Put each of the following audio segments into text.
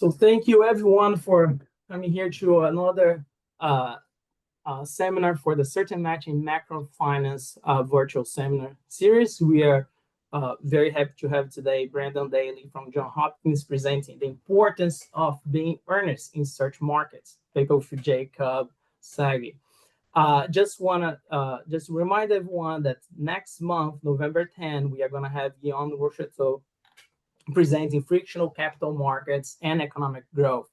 So thank you everyone for coming here to another seminar for the Certain Matching Macro Finance virtual seminar series. We are very happy to have today Brandon Daley from Johns Hopkins presenting the importance of being earnest in search markets. Take over for Jacob Sagi. Just want to just remind everyone that next month, November 10, we are going to have Guillaume Rocheteau presenting frictional capital markets and economic growth.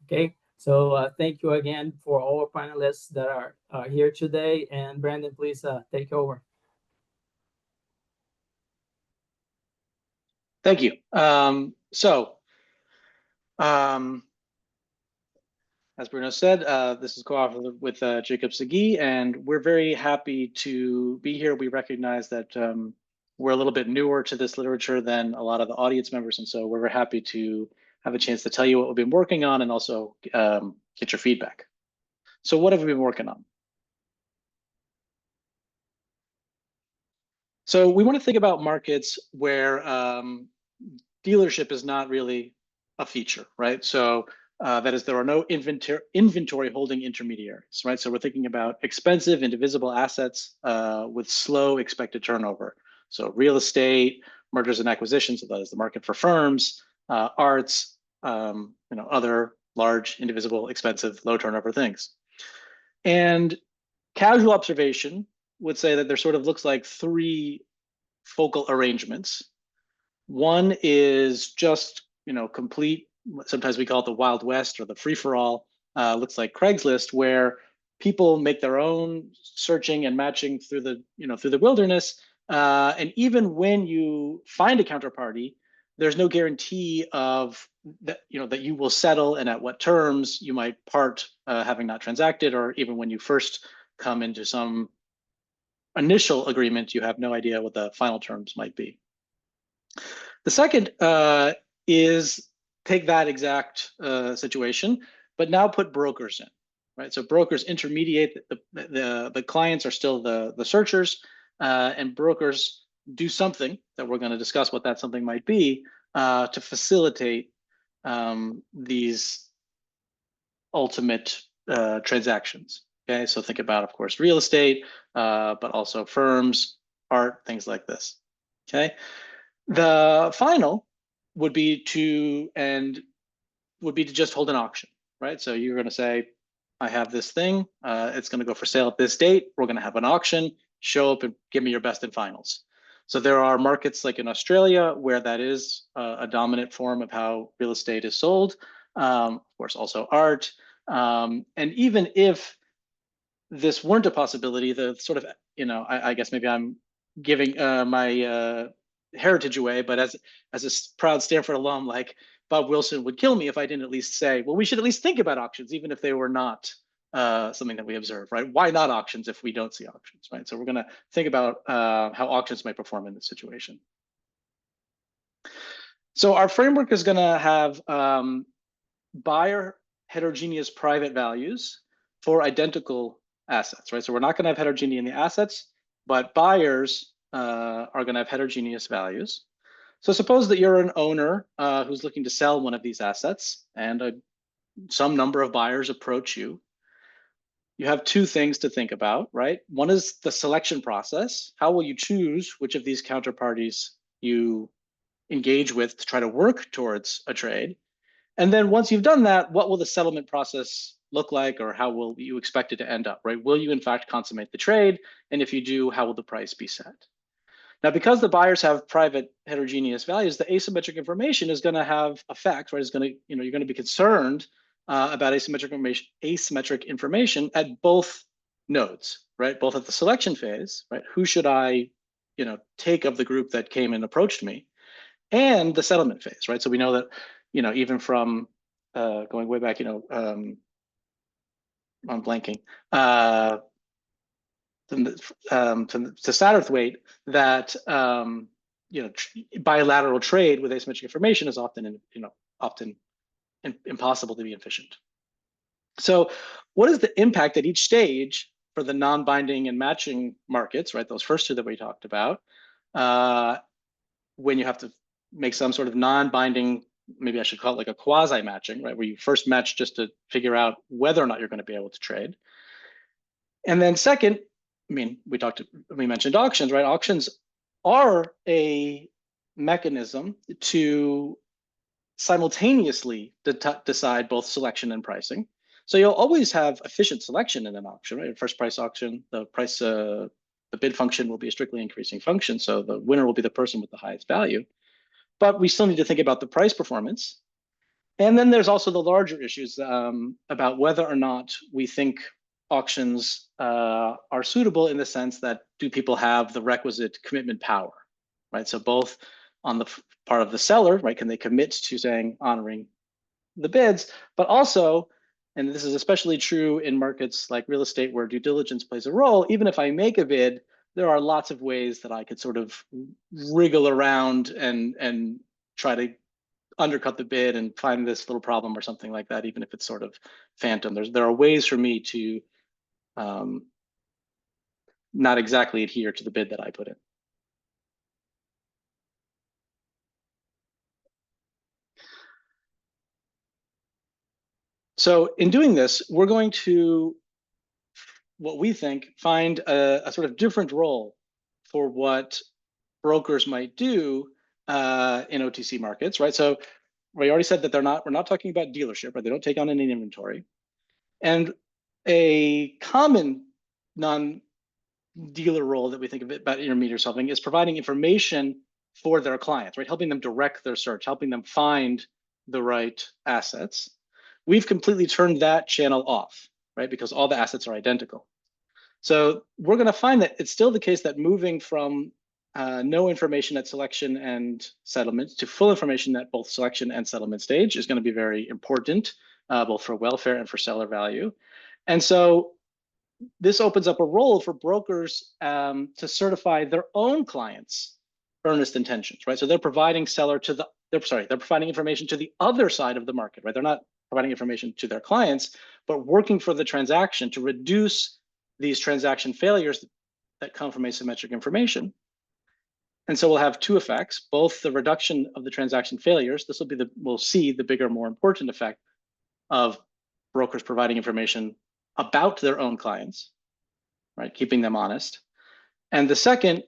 Okay, so thank you again for all our panelists that are here today. And Brandon, please take over. Thank you. As Bruno said, this is co-authored with Jacob Sagi, and we're very happy to be here. We recognize that we're a little bit newer to this literature than a lot of the audience members, and so we're very happy to have a chance to tell you what we've been working on and also get your feedback. So what have we been working on? So we want to think about markets where dealership is not really a feature, right? So that is, there are no inventory holding intermediaries, right? So we're thinking about expensive, indivisible assets with slow expected turnover. So real estate, mergers and acquisitions, so that is the market for firms, arts, other large, indivisible, expensive, low turnover things. And casual observation would say that there sort of looks like three focal arrangements. One is just, complete, sometimes we call it the Wild West or the free-for-all, looks like Craigslist, where people make their own searching and matching through the, through the wilderness. And even when you find a counterparty, there's no guarantee of that, that you will settle and at what terms you might part having not transacted, or even when you first come into some initial agreement, you have no idea what the final terms might be. The second is take that exact situation, but now put brokers in, right? So brokers intermediate, the clients are still the searchers, and brokers do something that we're going to discuss what that something might be to facilitate these ultimate transactions. Okay, so think about, of course, real estate, but also firms, art, things like this. Okay, the final would be to just hold an auction, right? So you're going to say, I have this thing, it's going to go for sale at this date. We're going to have an auction. Show up and give me your best and finals. So there are markets like in Australia where that is a dominant form of how real estate is sold. Of course, also art. And even if this weren't a possibility, the sort of, I guess maybe I'm giving my heritage away, but as a proud Stanford alum, like Bob Wilson would kill me if I didn't at least say, well, we should at least think about auctions, even if they were not something that we observe, right? Why not auctions if we don't see auctions, right? So we're going to think about how auctions might perform in this situation. So our framework is going to have buyer heterogeneous private values for identical assets, right? So we're not going to have heterogeneity in the assets, but buyers are going to have heterogeneous values. So suppose that you're an owner who's looking to sell one of these assets, and some number of buyers approach you. You have two things to think about, right? One is the selection process. How will you choose which of these counterparties you engage with to try to work towards a trade? And then once you've done that, what will the settlement process look like, or how will you expect it to end up, right? Will you in fact consummate the trade? And if you do, how will the price be set? Now, because the buyers have private heterogeneous values, the asymmetric information is going to have effect, right? It's going to, you're going to be concerned about asymmetric information at both nodes, right? Both at the selection phase, right? Who should I, take of the group that came and approached me, and the settlement phase, right? So we know that, even from going way back, I'm blanking. To Satterthwaite, that bilateral trade with asymmetric information is often impossible to be efficient. So what is the impact at each stage for the non-binding and matching markets, right? Those first two that we talked about, when you have to make some sort of non-binding maybe I should call it like a quasi matching, right? Where you first match just to figure out whether or not you're going to be able to trade. And then second, I mean, we mentioned auctions, right? Auctions are a mechanism to simultaneously decide both selection and pricing. So you'll always have efficient selection in an auction, right? First price auction, the bid function will be a strictly increasing function. So the winner will be the person with the highest value. But we still need to think about the price performance. And then there's also the larger issues about whether or not we think auctions are suitable in the sense that do people have the requisite commitment power, right? So both on the part of the seller, right? Can they commit to saying honoring the bids, but also, and this is especially true in markets like real estate where due diligence plays a role, even if I make a bid, there are lots of ways that I could sort of wriggle around and try to undercut the bid and find this little problem or something like that, even if it's sort of phantom. There are ways for me to not exactly adhere to the bid that I put in. So in doing this, we're going to, what we think, find a sort of different role for what brokers might do in OTC markets, right? So we already said that we're not talking about dealership, right? They don't take on any inventory. And a common non-dealer role that we think of about intermediary solving is providing information for their clients, right? Helping them direct their search, helping them find the right assets. We've completely turned that channel off, right? Because all the assets are identical. So we're going to find that it's still the case that moving from no information at selection and settlement to full information at both selection and settlement stage is going to be very important, both for welfare and for seller value. And so this opens up a role for brokers to certify their own clients' earnest intentions, right? So they're providing they're providing information to the other side of the market, right? They're not providing information to their clients, but working for the transaction to reduce these transaction failures that come from asymmetric information. And so we'll have two effects, both the reduction of the transaction failures. This will be we'll see the bigger, more important effect of brokers providing information about their own clients, right? Keeping them honest. And the second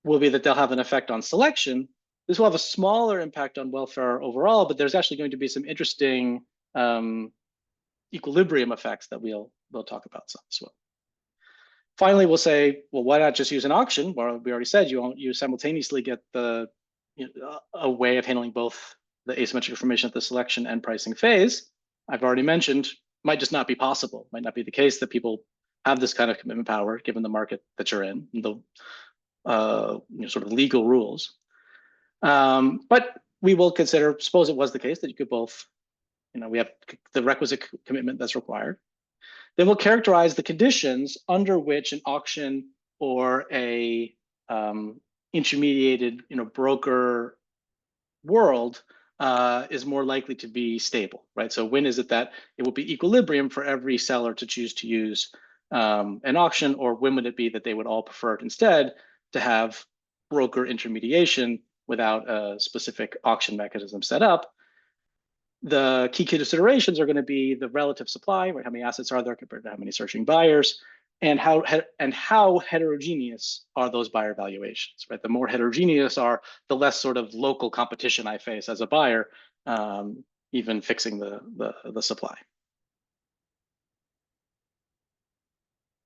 will be that they'll have an effect on selection. This will have a smaller impact on welfare overall, but there's actually going to be some interesting equilibrium effects that we'll talk about as well. Finally, we'll say, well, why not just use an auction? Well, we already said you simultaneously get a way of handling both the asymmetric information at the selection and pricing phase. I've already mentioned might just not be possible. Might not be the case that people have this kind of commitment power given the market that you're in, the sort of legal rules. But we will consider, suppose it was the case that you could both, we have the requisite commitment that's required. Then we'll characterize the conditions under which an auction or a intermediated, broker world is more likely to be stable, right? So when is it that it will be equilibrium for every seller to choose to use an auction, or when would it be that they would all prefer it instead to have broker intermediation without a specific auction mechanism set up? The key considerations are going to be the relative supply, right? How many assets are there compared to how many searching buyers, and how heterogeneous are those buyer valuations, right? The more heterogeneous are, the less sort of local competition I face as a buyer, even fixing the supply.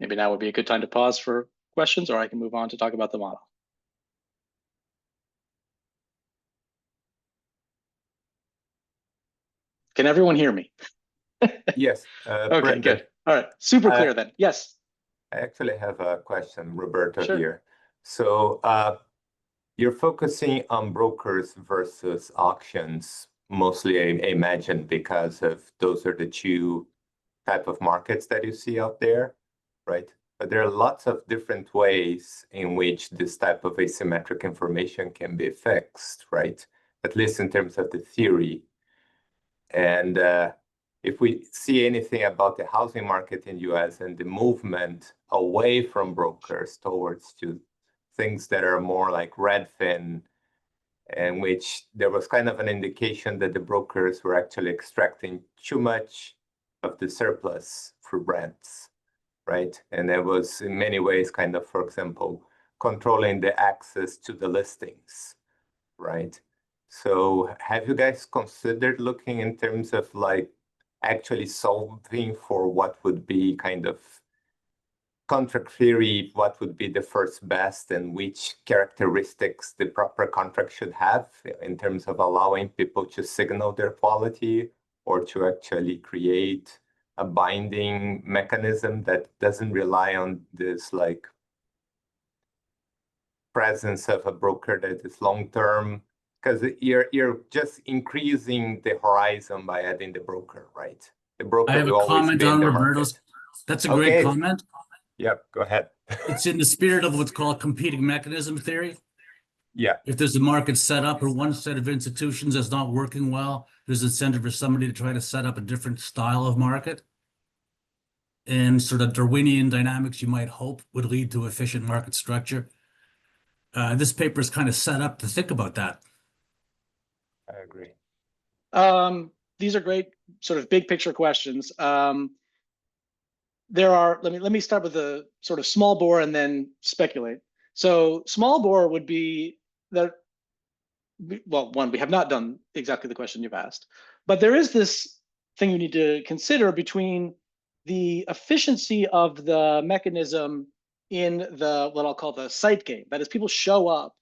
Maybe now would be a good time to pause for questions, or I can move on to talk about the model. Can everyone hear me? Yes. Okay, Brendan, good. All right, super clear then. Yes. I actually have a question, Roberto, Sure. here. So you're focusing on brokers versus auctions, mostly, I imagine, because of those are the two type of markets that you see out there, right? But there are lots of different ways in which this type of asymmetric information can be fixed, right? At least in terms of the theory. And if we see anything about the housing market in the US and the movement away from brokers towards to things that are more like Redfin in which there was kind of an indication that the brokers were actually extracting too much of the surplus for brands, right? And that was in many ways kind of, for example, controlling the access to the listings, right? So have you guys considered looking in terms of like actually solving for what would be kind of contract theory, what would be the first best and which characteristics the proper contract should have in terms of allowing people to signal their quality or to actually create a binding mechanism that doesn't rely on this like presence of a broker that is long-term, because you're just increasing the horizon by adding the broker, right? The I broker have a will always comment be in on the Roberto's. market. That's a great Okay. comment. Yep, go ahead. It's in the spirit of what's called competing mechanism theory. Yeah, If there's a market set up or one set of institutions that's not working well, there's incentive for somebody to try to set up a different style of market. And sort of Darwinian dynamics, you might hope, would lead to efficient market structure. This paper is kind of set up to think about that. I agree. These are great sort of big picture questions. There are, let me start with the sort of small bore and then speculate. So small bore would be that, well, one, we have not done exactly the question you've asked, but there is this thing you need to consider between the efficiency of the mechanism in the, what I'll call the site game. That is, people show up,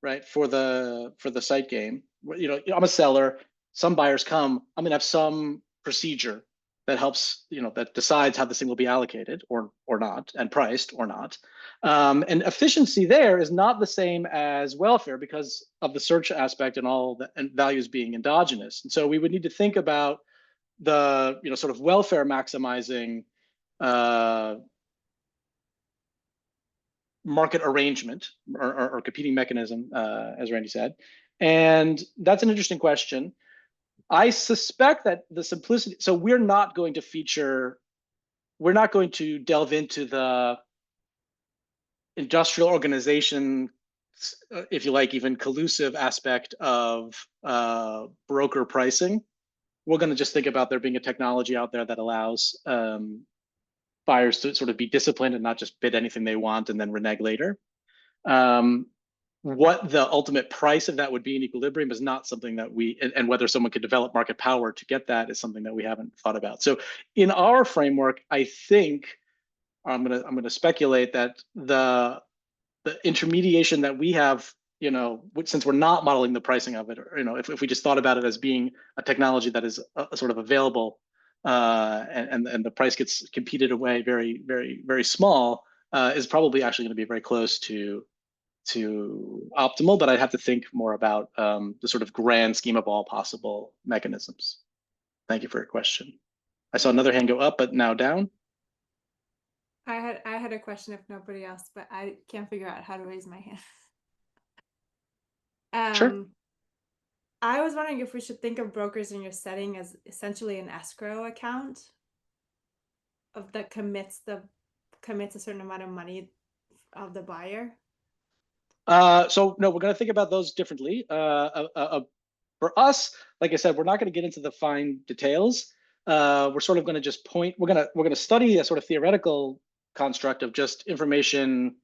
right, for the site game. You know, I'm a seller, some buyers come, I'm gonna have some procedure that helps, you know, that decides how this thing will be allocated or not, and priced or not. And efficiency there is not the same as welfare because of the search aspect and all the and values being endogenous. And so we would need to think about the, you know, sort of welfare maximizing market arrangement or competing mechanism, as Randy said. And that's an interesting question. I suspect that the simplicity, so we're not going to delve into the industrial organization, if you like, even collusive aspect of broker pricing. We're going to just think about there being a technology out there that allows buyers to sort of be disciplined and not just bid anything they want and then renege later. What the ultimate price of that would be in equilibrium is not something that and whether someone could develop market power to get that is something that we haven't thought about. So in our framework, I think I'm gonna speculate that the intermediation that we have, you know, since we're not modeling the pricing of it, or, you know, if we just thought about it as being a technology that is sort of available, and the price gets competed away very, very, very small, is probably actually going to be very close to optimal, but I'd have to think more about the sort of grand scheme of all possible mechanisms. Thank you for your question. I saw another hand go up, but now down. I had a question if nobody else, but I can't figure out how to raise my hand. Sure. I was wondering if we should think of brokers in your setting as essentially an escrow account that commits a certain amount of money of the buyer. So no, we're going to think about those differently. For us, like I said, we're not going to get into the fine details. We're sort of going to just point. We're going to study a sort of theoretical construct of just information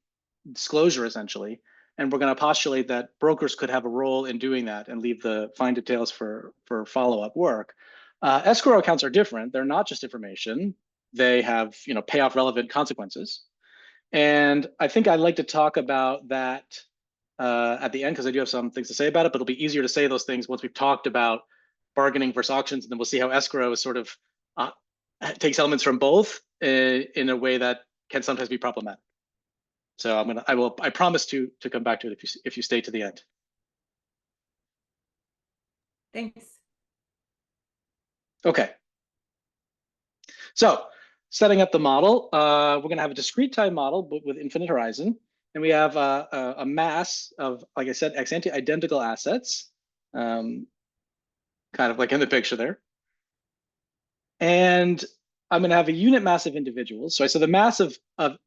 disclosure, essentially, and we're going to postulate that brokers could have a role in doing that and leave the fine details for follow-up work. Escrow accounts are different. They're not just information. They have, you know, payoff relevant consequences. And I think I'd like to talk about that at the end, because I do have some things to say about it, but it'll be easier to say those things once we've talked about bargaining versus auctions, and then we'll see how escrow is sort of takes elements from both in a way that can sometimes be problematic. So I promise to come back to it if you stay to the end. Thanks. Okay. So setting up the model, we're going to have a discrete time model, but with infinite horizon. And we have a mass of, like I said, ex ante identical assets, kind of like in the picture there. And I'm going to have a unit mass of individuals. So the mass of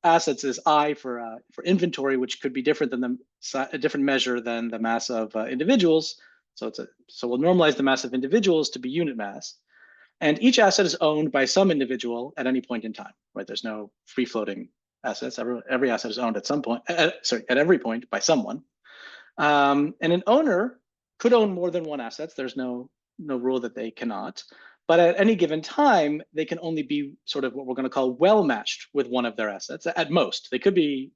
assets is I for inventory, which could be different than a different measure than the mass of individuals. So we'll normalize the mass of individuals to be unit mass. And each asset is owned by some individual at any point in time, right? There's no free floating assets. Every asset is owned at some point, at every point by someone. And an owner could own more than one asset. There's no rule that they cannot. But at any given time, they can only be sort of what we're going to call well matched with one of their assets. At most, they could be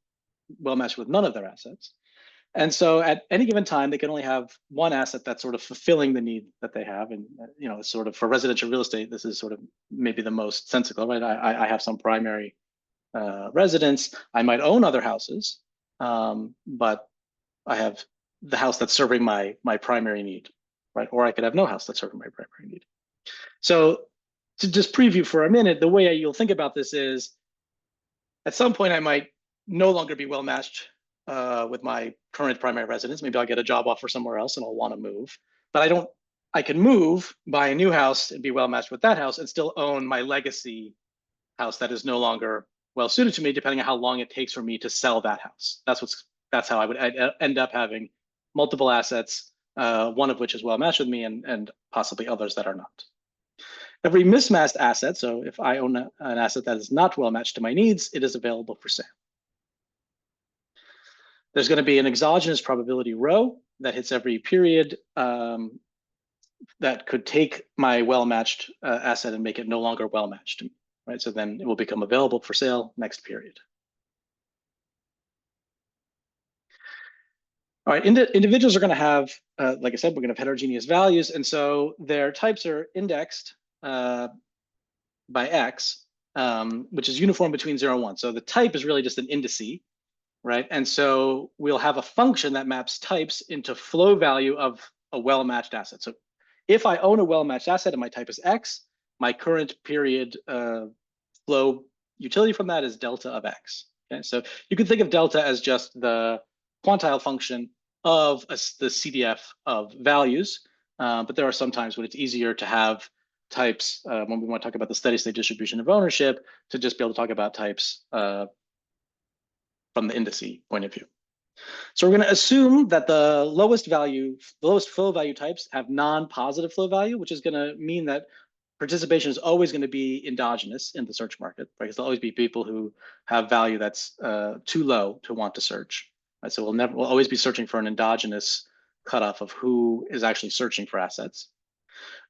well matched with none of their assets. And so at any given time, they can only have one asset that's sort of fulfilling the need that they have. And, sort of for residential real estate, this is sort of maybe the most sensical, right? I have some primary residence. I might own other houses, but I have the house that's serving my primary need, right? Or I could have no house that's serving my primary need. So to just preview for a minute, the way you'll think about this is at some point I might no longer be well matched with my current primary residence. Maybe I'll get a job offer somewhere else and I'll want to move. But I can move, buy a new house and be well matched with that house and still own my legacy house that is no longer well suited to me, depending on how long it takes for me to sell that house. That's how I would end up having multiple assets, one of which is well matched with me and possibly others that are not. Every mismatched asset, so if I own an asset that is not well matched to my needs, it is available for sale. There's going to be an exogenous probability row that hits every period that could take my well-matched asset and make it no longer well-matched to me, right? So then it will become available for sale next period. All right, individuals are going to have, like I said, we're going to have heterogeneous values. And so their types are indexed by X, which is uniform between 0 and 1. So the type is really just an indice, right? And so we'll have a function that maps types into flow value of a well-matched asset. So if I own a well-matched asset and my type is X, my current period flow utility from that is delta of X. Okay, so you can think of delta as just the quantile function of the CDF of values, but there are some times when it's easier to have types, when we want to talk about the steady state distribution of ownership, to just be able to talk about types from the indice point of view. So we're going to assume that the lowest flow value types have non-positive flow value, which is going to mean that participation is always going to be endogenous in the search market, right? Because there'll always be people who have value that's too low to want to search. Right? So we'll always be searching for an endogenous cutoff of who is actually searching for assets.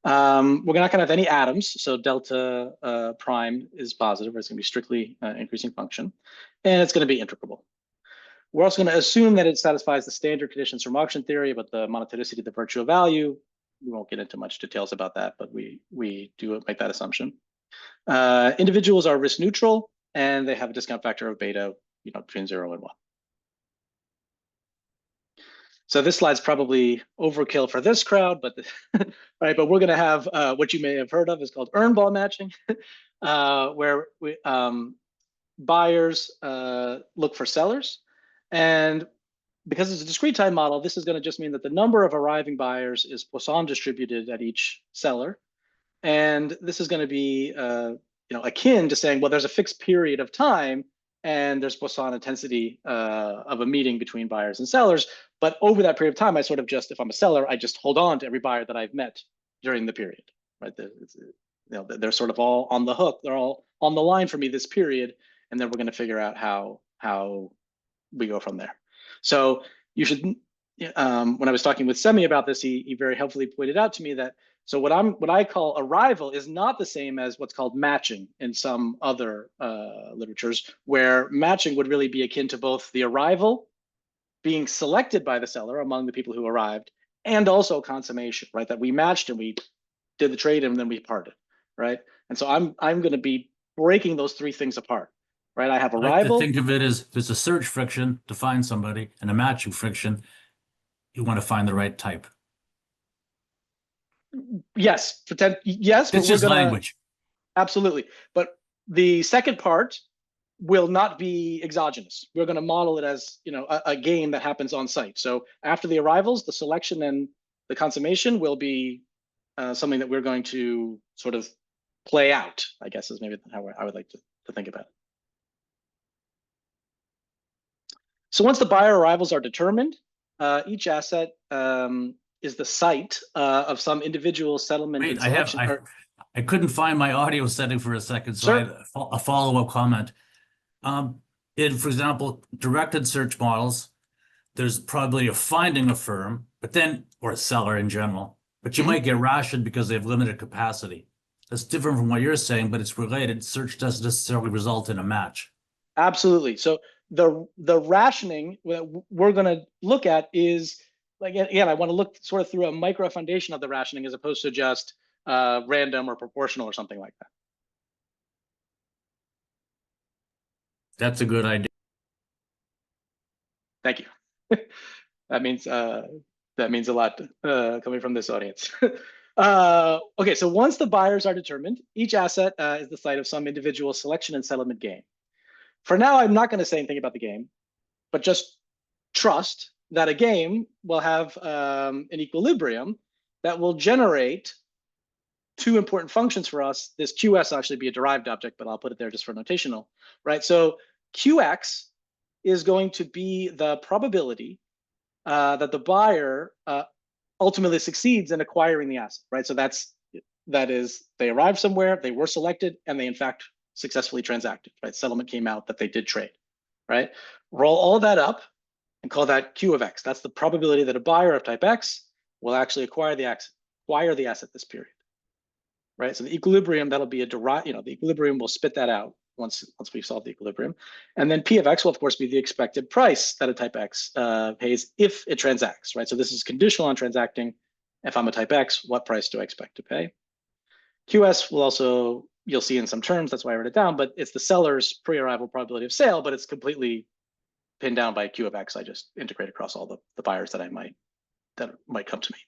We're not going to have any atoms, so delta prime is positive, or it's going to be strictly increasing function, and it's going to be integrable. We're also going to assume that it satisfies the standard conditions from auction theory about the monotonicity of the virtual value. We won't get into much details about that, but we do make that assumption. Individuals are risk neutral, and they have a discount factor of beta, between 0 and 1. So this slide's probably overkill for this crowd, but right. But we're going to have what you may have heard of is called earn ball matching, where buyers look for sellers, and because it's a discrete time model, this is going to just mean that the number of arriving buyers is Poisson distributed at each seller, and this is going to be akin to saying, well, there's a fixed period of time and there's Poisson intensity of a meeting between buyers and sellers. But over that period of time, I sort of just, if I'm a seller, I just hold on to every buyer that I've met during the period, right? They're sort of all on the hook. They're all on the line for me this period, and then we're going to figure out how we go from there. So you should, when I was talking with Semi about this, he very helpfully pointed out to me that so what I call arrival is not the same as what's called matching in some other literatures, where matching would really be akin to both the arrival being selected by the seller among the people who arrived, and also consummation, right? That we matched and we did the trade and then we parted, right? And so I'm going to be breaking those three things apart, right? I have arrival. I like to think of it as there's a search friction to find somebody and a matching friction. You want to find the right type. Yes, yes. It's just language. Absolutely. But the second part will not be exogenous. We're going to model it as a game that happens on site. So after the arrivals, the selection and the consummation will be something that we're going to sort of play out, I guess is maybe how I would like to think about it. So once the buyer arrivals are determined, each asset is the site of some individual settlement Wait, and selection. I couldn't find my audio setting for a second, so I Sure. had a follow-up comment. In, for example, directed search models, there's probably a finding a firm, but then, or a seller in general, but you might get rationed because they have limited capacity. That's different from what you're saying, but it's related. Search doesn't necessarily result in a match. Absolutely. So the rationing that we're going to look at is, like, again, I want to look sort of through a micro foundation of the rationing as opposed to just random or proportional or something like that. That's a good idea. Thank you. That means a lot coming from this audience. Okay, so once the buyers are determined, each asset is the site of some individual selection and settlement game. For now, I'm not going to say anything about the game, but just trust that a game will have an equilibrium that will generate two important functions for us. This QS will actually be a derived object, but I'll put it there just for notational, right? So QX is going to be the probability that the buyer ultimately succeeds in acquiring the asset, right? So that is, they arrived somewhere, they were selected, and they in fact successfully transacted, right? Settlement came out that they did trade, right? Roll all that up and call that Q of X. That's the probability that a buyer of type X will actually acquire the asset this period, right? So the equilibrium, that'll be a derived, the equilibrium will spit that out once we've solved the equilibrium. And then P of X will of course be the expected price that a type X pays if it transacts, right? So this is conditional on transacting. If I'm a type X, what price do I expect to pay? QS will also, you'll see in some terms, that's why I wrote it down, but it's the seller's pre-arrival probability of sale, but it's completely pinned down by Q of X. I just integrate across all the buyers that might come to me.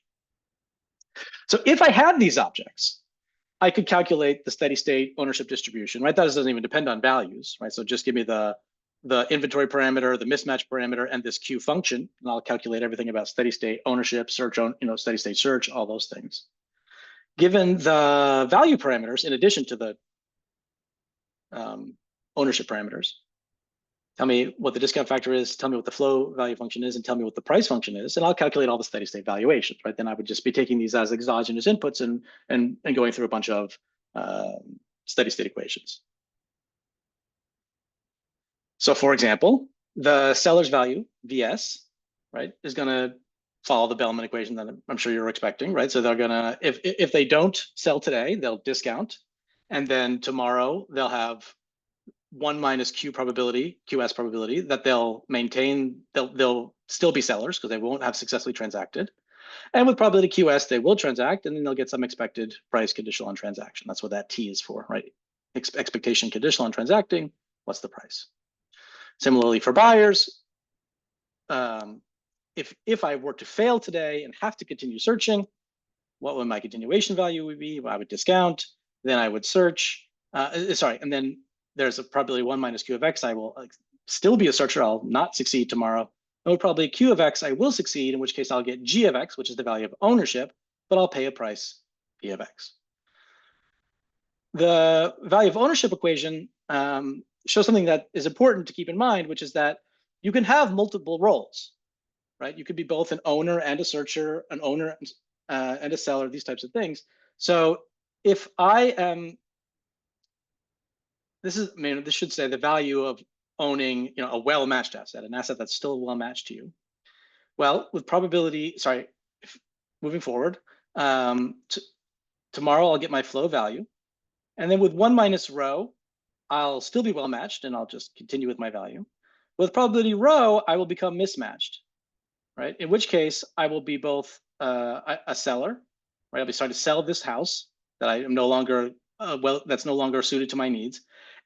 So if I had these objects, I could calculate the steady state ownership distribution, right? That doesn't even depend on values, right? So just give me the inventory parameter, the mismatch parameter, and this Q function, and I'll calculate everything about steady state ownership, search, steady state search, all those things. Given the value parameters, in addition to the ownership parameters, tell me what the discount factor is, tell me what the flow value function is, and tell me what the price function is, and I'll calculate all the steady state valuations, right? Then I would just be taking these as exogenous inputs and going through a bunch of steady state equations. So for example, the seller's value, VS, right, is gonna follow the Bellman equation that I'm sure you're expecting, right? So they're gonna, if they don't sell today, they'll discount, and then tomorrow they'll have 1 minus Q probability, QS probability, that they'll maintain, they'll still be sellers because they won't have successfully transacted. And with probability QS, they will transact, and then they'll get some expected price conditional on transaction. That's what that T is for, right? Expectation conditional on transacting, what's the price? Similarly for buyers, if I were to fail today and have to continue searching, what would my continuation value would be? Well, I would discount, then I would search, and then there's a probability 1 minus Q of X, I will still be a searcher, I'll not succeed tomorrow. And with probably Q of X, I will succeed, in which case I'll get G of X, which is the value of ownership, but I'll pay a price, P of X. The value of ownership equation shows something that is important to keep in mind, which is that you can have multiple roles, right? You could be both an owner and a searcher, an owner and a seller, these types of things. So if I am, this should say the value of owning, a well-matched asset, an asset that's still well-matched to you. Well, with probability, moving forward, tomorrow I'll get my flow value. And then with 1 minus rho, I'll still be well-matched and I'll just continue with my value. With probability rho, I will become mismatched, right? In which case I will be both a seller, right? I'll be starting to sell this house that I am no longer, that's no longer suited to my needs.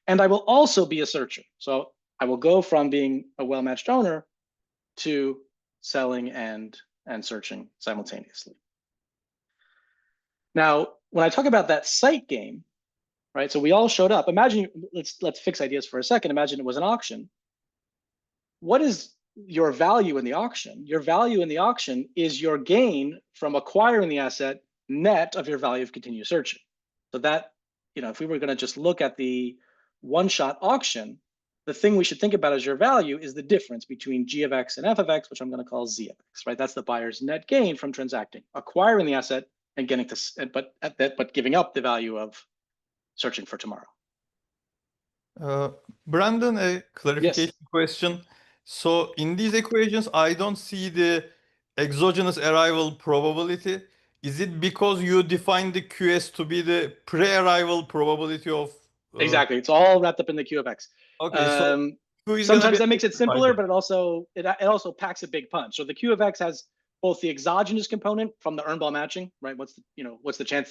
And I will also be a searcher. So I will go from being a well-matched owner to selling and searching simultaneously. Now, when I talk about that site game, right? So we all showed up. Imagine, let's fix ideas for a second. Imagine it was an auction. What is your value in the auction? Your value in the auction is your gain from acquiring the asset net of your value of continuous searching. So that if we were going to just look at the one-shot auction, the thing we should think about as your value is the difference between G of X and F of X, which I'm going to call Z of X, right? That's the buyer's net gain from transacting, acquiring the asset and getting to, but giving up the value of searching for tomorrow. Brandon, a clarification question. So in these equations, I don't see the exogenous arrival probability. Is it because you define the QS to be the pre-arrival probability of? Exactly. It's all wrapped up in the Q of X. Okay, so Sometimes that makes it simpler, but it also packs a big punch. So the Q of X has both the exogenous component from the earn ball matching, right? What's the chance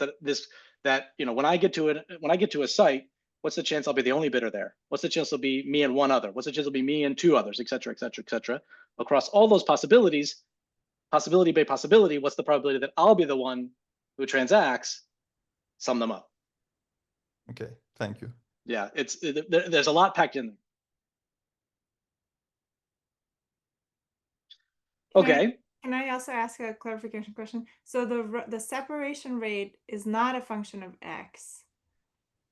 that when I get to a site, what's the chance I'll be the only bidder there? What's the chance it'll be me and one other? What's the chance it'll be me and two others, et cetera, et cetera, et cetera. Across all those possibilities, possibility by possibility, what's the probability that I'll be the one who transacts? Sum them up. Okay, thank you. Yeah, there's a lot packed in there. Okay. Can I also ask a clarification question? So the separation rate is not a function of X,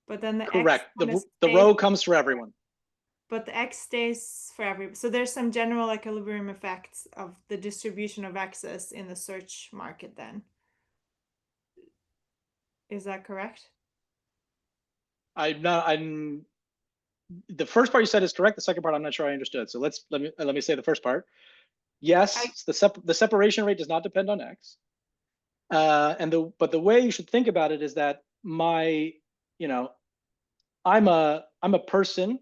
but then the correct. X The row comes for everyone. But the X stays for every. So there's some general equilibrium effects of the distribution of X's in the search market then. Is that correct? The first part you said is correct. The second part I'm not sure I understood. So let me say the first part. Yes, the separation rate does not depend on X. But the way you should think about it is that I'm a person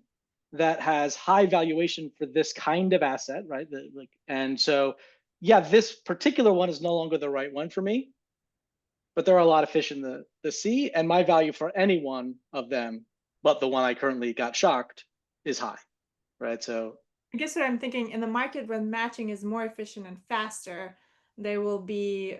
that has high valuation for this kind of asset, right? And so, yeah, this particular one is no longer the right one for me, but there are a lot of fish in the sea, and my value for any one of them, but the one I currently got shocked, is high, right? So I guess what I'm thinking, in the market when matching is more efficient and faster, there will be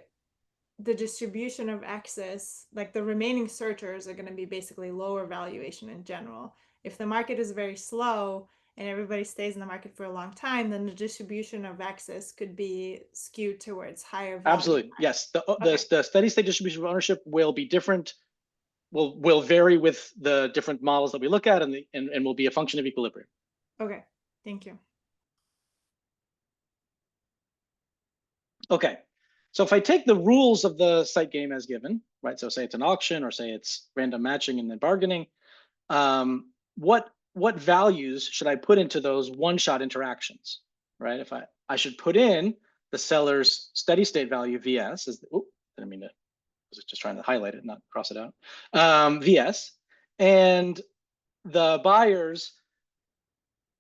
the distribution of X's, like the remaining searchers are going to be basically lower valuation in general. If the market is very slow and everybody stays in the market for a long time, then the distribution of X's could be skewed towards higher value. Absolutely, yes. The steady state distribution of ownership will be different, will vary with the different models that we look at, and will be a function of equilibrium. Okay, thank you. Okay, so if I take the rules of the site game as given, right? So say it's an auction, or say it's random matching and then bargaining. What values should I put into those one-shot interactions, right? If I should put in the seller's steady state value VS is didn't mean to. I was just trying to highlight it, not cross it out. VS, and the buyer's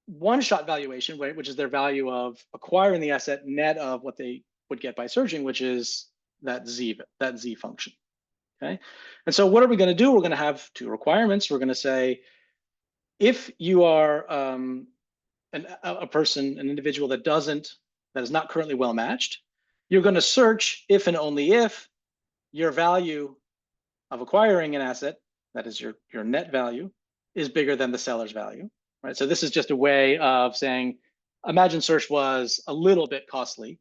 one-shot valuation, right, which is their value of acquiring the asset net of what they would get by searching, which is that Z function. Okay, and so what are we going to do? We're going to have two requirements. We're going to say, if you are an individual that is not currently well matched, you're going to search if and only if your value of acquiring an asset, that is your net value, is bigger than the seller's value, right? So this is just a way of saying, imagine search was a little bit costly,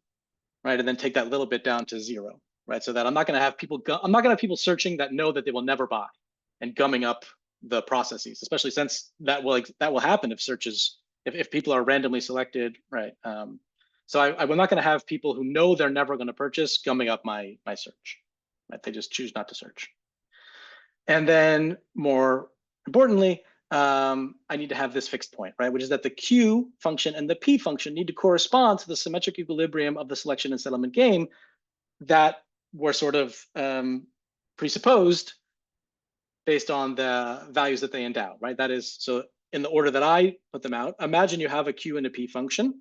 right? And then take that little bit down to zero, right? So that I'm not going to have people searching that know that they will never buy and gumming up the processes, especially since that will happen if people are randomly selected, right? So I'm not going to have people who know they're never going to purchase gumming up my search, right? They just choose not to search. And then more importantly, I need to have this fixed point, right? Which is that the Q function and the P function need to correspond to the symmetric equilibrium of the selection and settlement game that were sort of presupposed based on the values that they endow, right? That is, so in the order that I put them out, imagine you have a Q and a P function.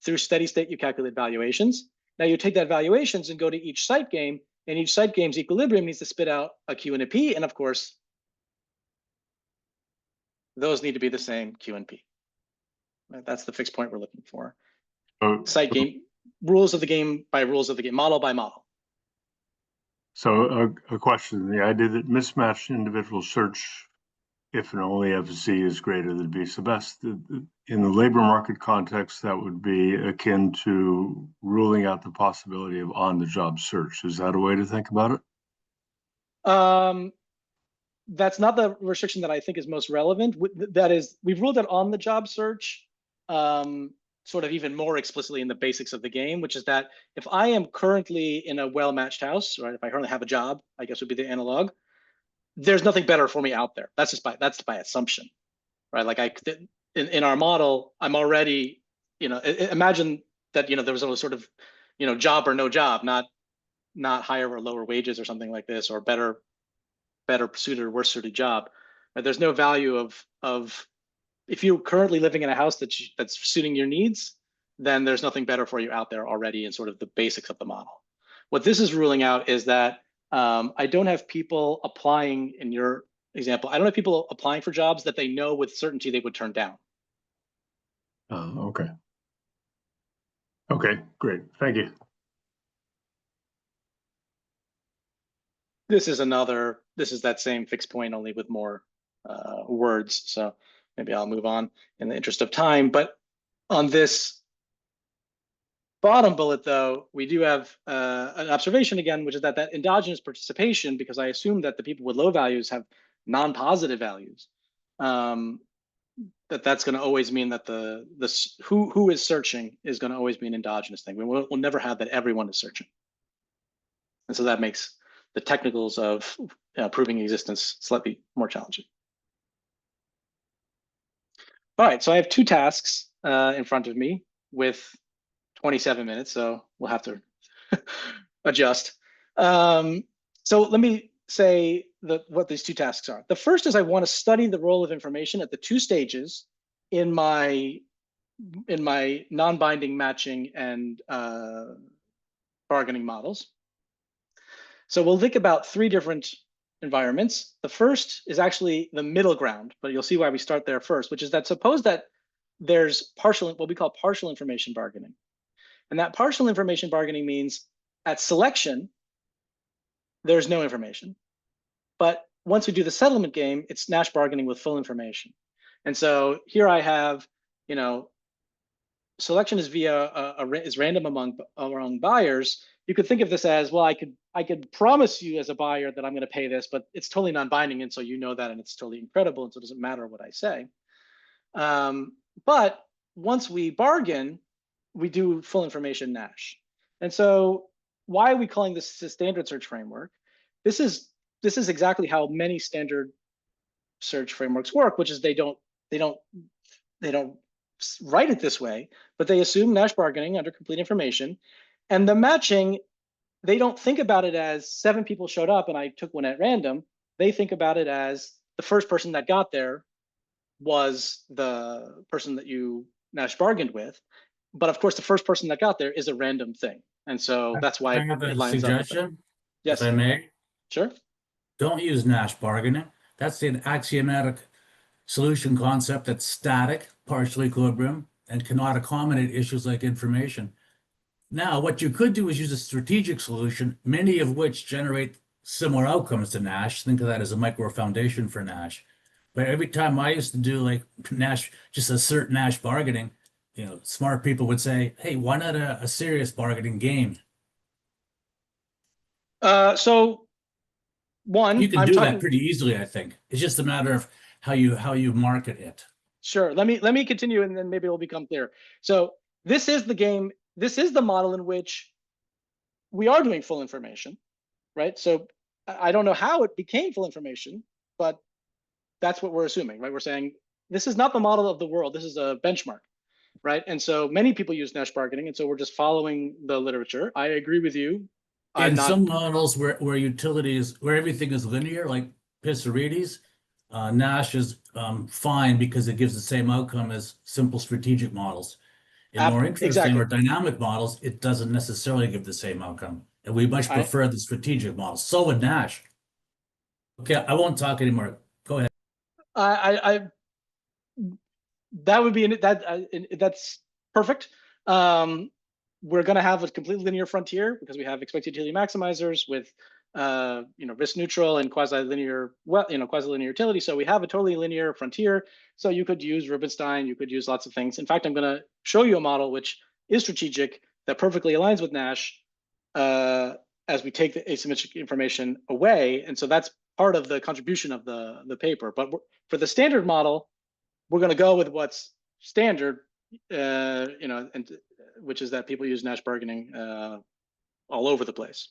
Through steady state, you calculate valuations. Now you take that valuations and go to each site game, and each site game's equilibrium needs to spit out a Q and a P, and of course, those need to be the same Q and P. Right? That's the fixed point we're looking for. Site game, rules of the game by rules of the game, model by model. So a question, the idea that mismatched individual search, if and only if C is greater than B sub S, in the labor market context, that would be akin to ruling out the possibility of on-the-job search. Is that a way to think about it? that's not the restriction that I think is most relevant. That is, we've ruled it on the job search, sort of even more explicitly in the basics of the game, which is that if I am currently in a well-matched house, right, if I currently have a job, I guess would be the analog, there's nothing better for me out there. That's by assumption, right? Like in our model, I'm already, imagine that, there was a sort of, job or no job, not higher or lower wages or something like this, or better suited or worse suited job. Right? There's no value of if you're currently living in a house that's suiting your needs, then there's nothing better for you out there already in sort of the basics of the model. What this is ruling out is that I don't have people applying, in your example, I don't have people applying for jobs that they know with certainty they would turn down. Okay. Okay, great. Thank you. This is that same fixed point, only with more words. So maybe I'll move on in the interest of time. But on this bottom bullet, though, we do have an observation again, which is that endogenous participation, because I assume that the people with low values have non-positive values, that's going to always mean that who is searching is going to always be an endogenous thing. We'll never have that everyone is searching. And so that makes the technicals of proving existence slightly more challenging. All right, so I have 2 tasks in front of me with 27 minutes, so we'll have to adjust. So let me say what these 2 tasks are. The first is I want to study the role of information at the 2 stages in my non-binding matching and bargaining models. So we'll think about 3 different environments. The first is actually the middle ground, but you'll see why we start there first, which is that suppose that there's what we call partial information bargaining. And that partial information bargaining means at selection, there's no information. But once we do the settlement game, it's Nash bargaining with full information. And so here I have, selection is is random among buyers. You could think of this as, well, I could promise you as a buyer that I'm going to pay this, but it's totally non-binding, and so you know that, and it's totally incredible, and so it doesn't matter what I say. But once we bargain, we do full information Nash. And so why are we calling this a standard search framework? This is exactly how many standard search frameworks work, which is they don't write it this way, but they assume Nash bargaining under complete information. And the matching, they don't think about it as 7 people showed up and I took one at random. They think about it as the first person that got there was the person that you Nash bargained with. But of course, the first person that got there is a random thing. And so that's why I have it a lines suggestion, up. Yes, if I may. sure. Don't use Nash bargaining. That's an axiomatic solution concept that's static, partial equilibrium, and cannot accommodate issues like information. Now, what you could do is use a strategic solution, many of which generate similar outcomes to Nash. Think of that as a micro foundation for Nash. But every time I used to do like Nash, just assert Nash bargaining, smart people would say, hey, why not a serious bargaining game? So one, You can do that pretty easily, I think. It's just a matter of how you market it. Sure. Let me continue, and then maybe it'll become clear. So this is the game. This is the model in which we are doing full information, right? So I don't know how it became full information, but that's what we're assuming, right? We're saying this is not the model of the world. This is a benchmark, right? And so many people use Nash bargaining, and so we're just following the literature. I agree with you. In some models where everything is linear, like Pissarides, Nash is fine because it gives the same outcome as simple strategic models. In more interesting or dynamic models, it doesn't necessarily give the same outcome. And we much prefer the strategic models. So would Nash. Okay, I won't talk anymore. Go ahead. That would be that's perfect. We're going to have a completely linear frontier because we have expected utility maximizers with risk neutral and quasi-linear utility. So we have a totally linear frontier. So you could use Rubinstein, you could use lots of things. In fact, I'm going to show you a model which is strategic that perfectly aligns with Nash as we take the asymmetric information away. And so that's part of the contribution of the paper. But for the standard model, we're going to go with what's standard, and which is that people use Nash bargaining all over the place.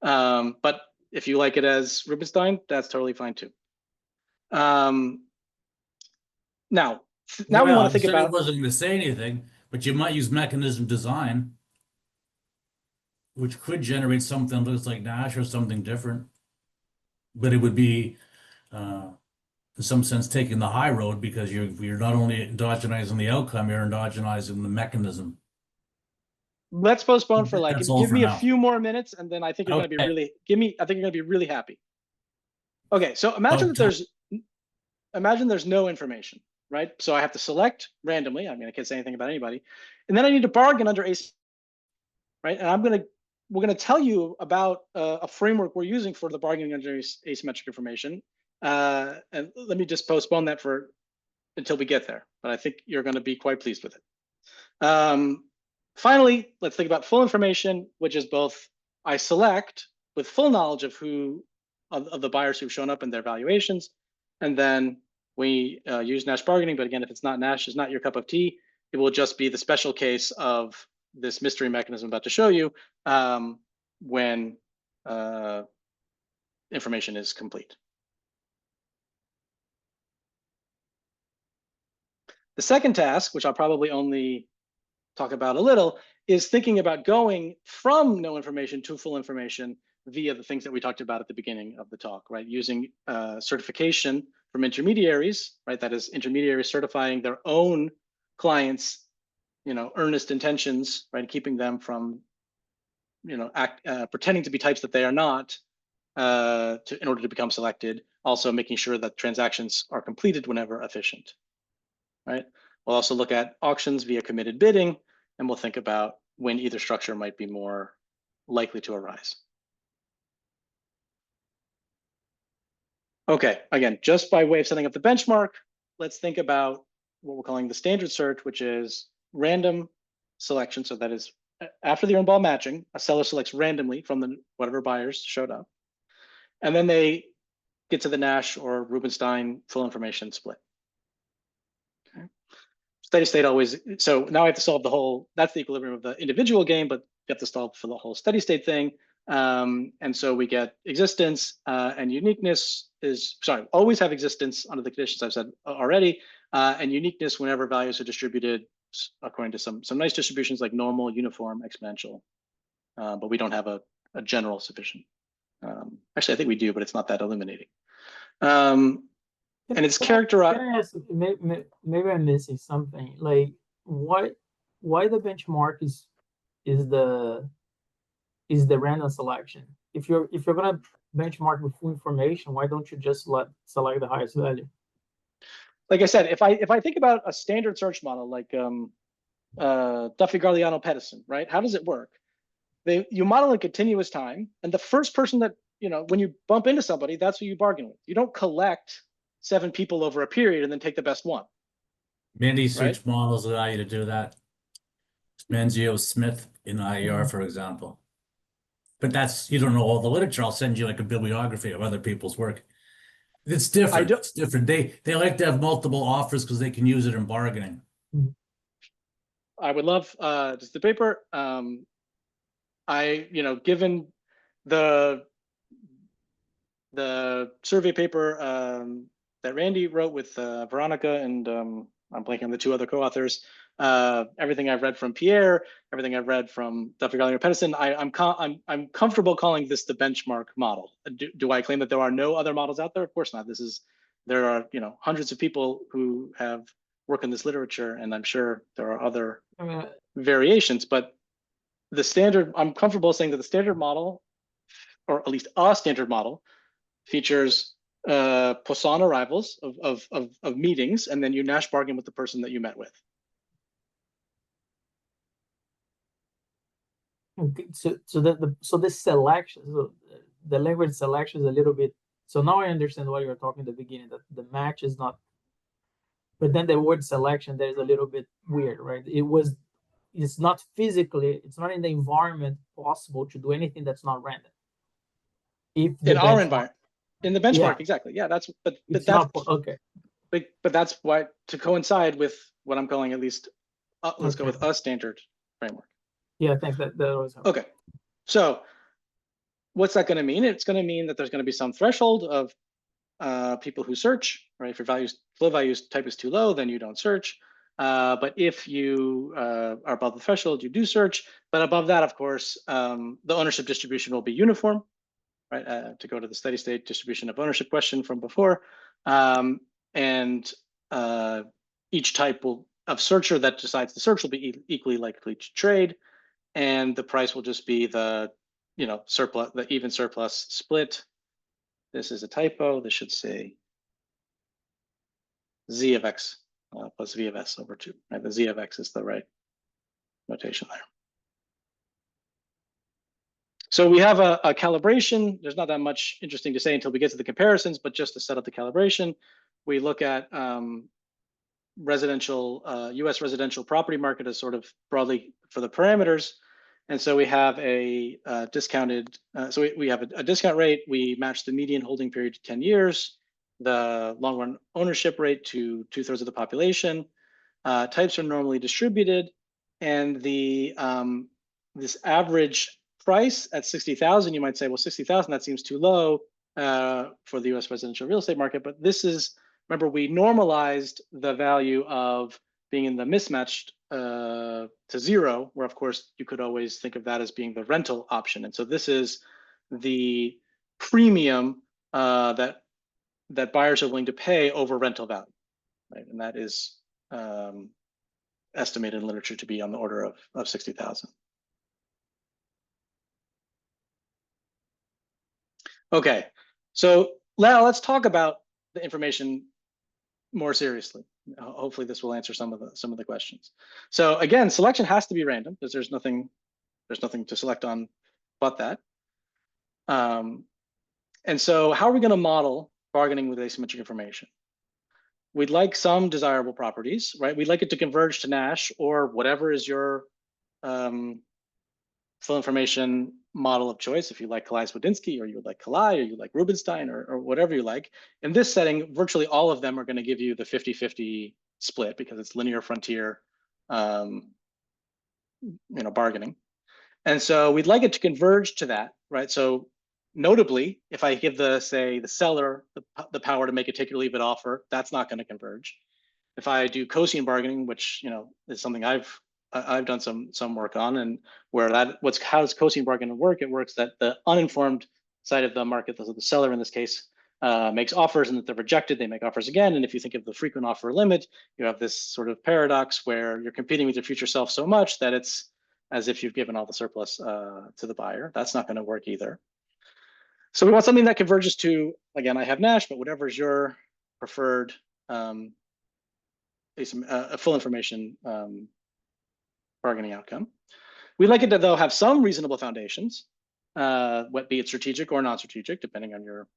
But if you like it as Rubinstein, that's totally fine too. Now we want to think about. I wasn't going to say anything, but you might use mechanism design, which could generate something that looks like Nash or something different, but it would be, in some sense, taking the high road because you're not only endogenizing the outcome, you're endogenizing the mechanism. Let's postpone for like, give me a few more minutes, and then I think you're going to be really, I think you're going to be really happy. Okay, so imagine there's no information, right? So I have to select randomly. I mean, I can't say anything about anybody, and then I need to bargain under asymmetry, right? And we're going to tell you about a framework we're using for the bargaining under asymmetric information. And let me just postpone that until we get there, but I think you're going to be quite pleased with it. Finally, let's think about full information, which is both I select with full knowledge of of the buyers who've shown up and their valuations, and then we use Nash bargaining. But again, if it's not Nash, it's not your cup of tea. It will just be the special case of this mystery mechanism I'm about to show you when information is complete. The second task, which I'll probably only talk about a little, is thinking about going from no information to full information via the things that we talked about at the beginning of the talk, right? Using certification from intermediaries, right? That is, intermediaries certifying their own clients, earnest intentions, right? Keeping them from, pretending to be types that they are not, in order to become selected. Also making sure that transactions are completed whenever efficient, right? We'll also look at auctions via committed bidding, and we'll think about when either structure might be more likely to arise. Okay, again, just by way of setting up the benchmark, let's think about what we're calling the standard search, which is random selection. So that is, after the earn ball matching, a seller selects randomly from whatever buyers showed up, and then they get to the Nash or Rubinstein full information split. Okay. Steady state always, so now I have to solve the whole, that's the equilibrium of the individual game, but you have to solve for the whole steady state thing. And so we get existence and uniqueness always have existence under the conditions I've said already, and uniqueness whenever values are distributed according to some nice distributions like normal, uniform, exponential, but we don't have a general sufficient. Actually, I think we do, but it's not that illuminating. And it's characterized. Maybe I'm missing something. Like, why the benchmark is the random selection? If you're gonna benchmark with full information, why don't you just select the highest value? Like I said, if I think about a standard search model like Duffy, Garliano, Pedersen, right? How does it work? You model in continuous time, and the first person that when you bump into somebody, that's who you bargain with. You don't collect 7 people over a period and then take the best one. Many search models allow you to do that. Manzio Smith in IER, for example. But that's, you don't know all the literature. I'll send you like a bibliography of other people's work. It's different. It's different. They like to have multiple offers because they can use it in bargaining. I would love just the paper. Given the survey paper that Randy wrote with Veronica and I'm blanking on the 2 other co-authors. Everything I've read from Pierre, everything I've read from Duffy, Garliano, Pedersen, I'm comfortable calling this the benchmark model. Do I claim that there are no other models out there? Of course not. There are hundreds of people who have worked in this literature, and I'm sure there are other variations. But the standard, I'm comfortable saying that the standard model, or at least a standard model, features Poisson arrivals of meetings, and then you Nash bargain with the person that you met with. Okay, so this selection, so the language selection is a little bit. So now I understand what you were talking at the beginning, that the match is not. But then the word selection there is a little bit weird, right? It's not physically, it's not in the environment possible to do anything that's not random. In our environment. In the benchmark, Yeah. exactly. Yeah, but It's that's not okay. but that's why, to coincide with what I'm calling, at least, let's go Okay. with a standard framework. Yeah, thanks. That was helpful. Okay, so what's that going to mean? It's going to mean that there's going to be some threshold of people who search, right? If your flow values type is too low, then you don't search. But if you are above the threshold, you do search. But above that, of course, the ownership distribution will be uniform, right? To go to the steady state distribution of ownership question from before. And each type of searcher that decides to search will be equally likely to trade. And the price will just be the, surplus, the even surplus split. This is a typo. This should say Z of X plus V of S over 2. Right? The Z of X is the right notation there. So we have a calibration. There's not that much interesting to say until we get to the comparisons, but just to set up the calibration, we look at US residential property market as sort of broadly for the parameters. And so we have a discounted, so we have a discount rate. We match the median holding period to 10 years, the long run ownership rate to 2/3 of the population. Types are normally distributed, and this average price at 60,000, you might say, well, 60,000, that seems too low for the US residential real estate market. But this is, remember, we normalized the value of being in the mismatched to 0, where of course you could always think of that as being the rental option. And so this is the premium that buyers are willing to pay over rental value, right? And that is estimated in literature to be on the order of 60,000. Okay, so now let's talk about the information more seriously. Hopefully this will answer some of the questions. So again, selection has to be random because there's nothing to select on but that. And so how are we going to model bargaining with asymmetric information? We'd like some desirable properties, right? We'd like it to converge to Nash or whatever is your full information model of choice. If you like Kalai-Swedinsky, or you like Kalai, or you like Rubinstein, or whatever you like. In this setting, virtually all of them are going to give you the 50-50 split because it's linear frontier bargaining. And so we'd like it to converge to that, right? So notably, if I give the seller the power to make a take it or leave it offer, that's not going to converge. If I do Coasian bargaining, which is something I've done some work on, and where how does Coasian bargaining work? It works that the uninformed side of the market, the seller in this case, makes offers, and if they're rejected, they make offers again. And if you think of the frequent offer limit, you have this sort of paradox where you're competing with your future self so much that it's as if you've given all the surplus to the buyer. That's not going to work either. So we want something that converges to, again, I have Nash, but whatever is your preferred a full information bargaining outcome. We'd like it to, though, have some reasonable foundations, be it strategic or non-strategic, depending on your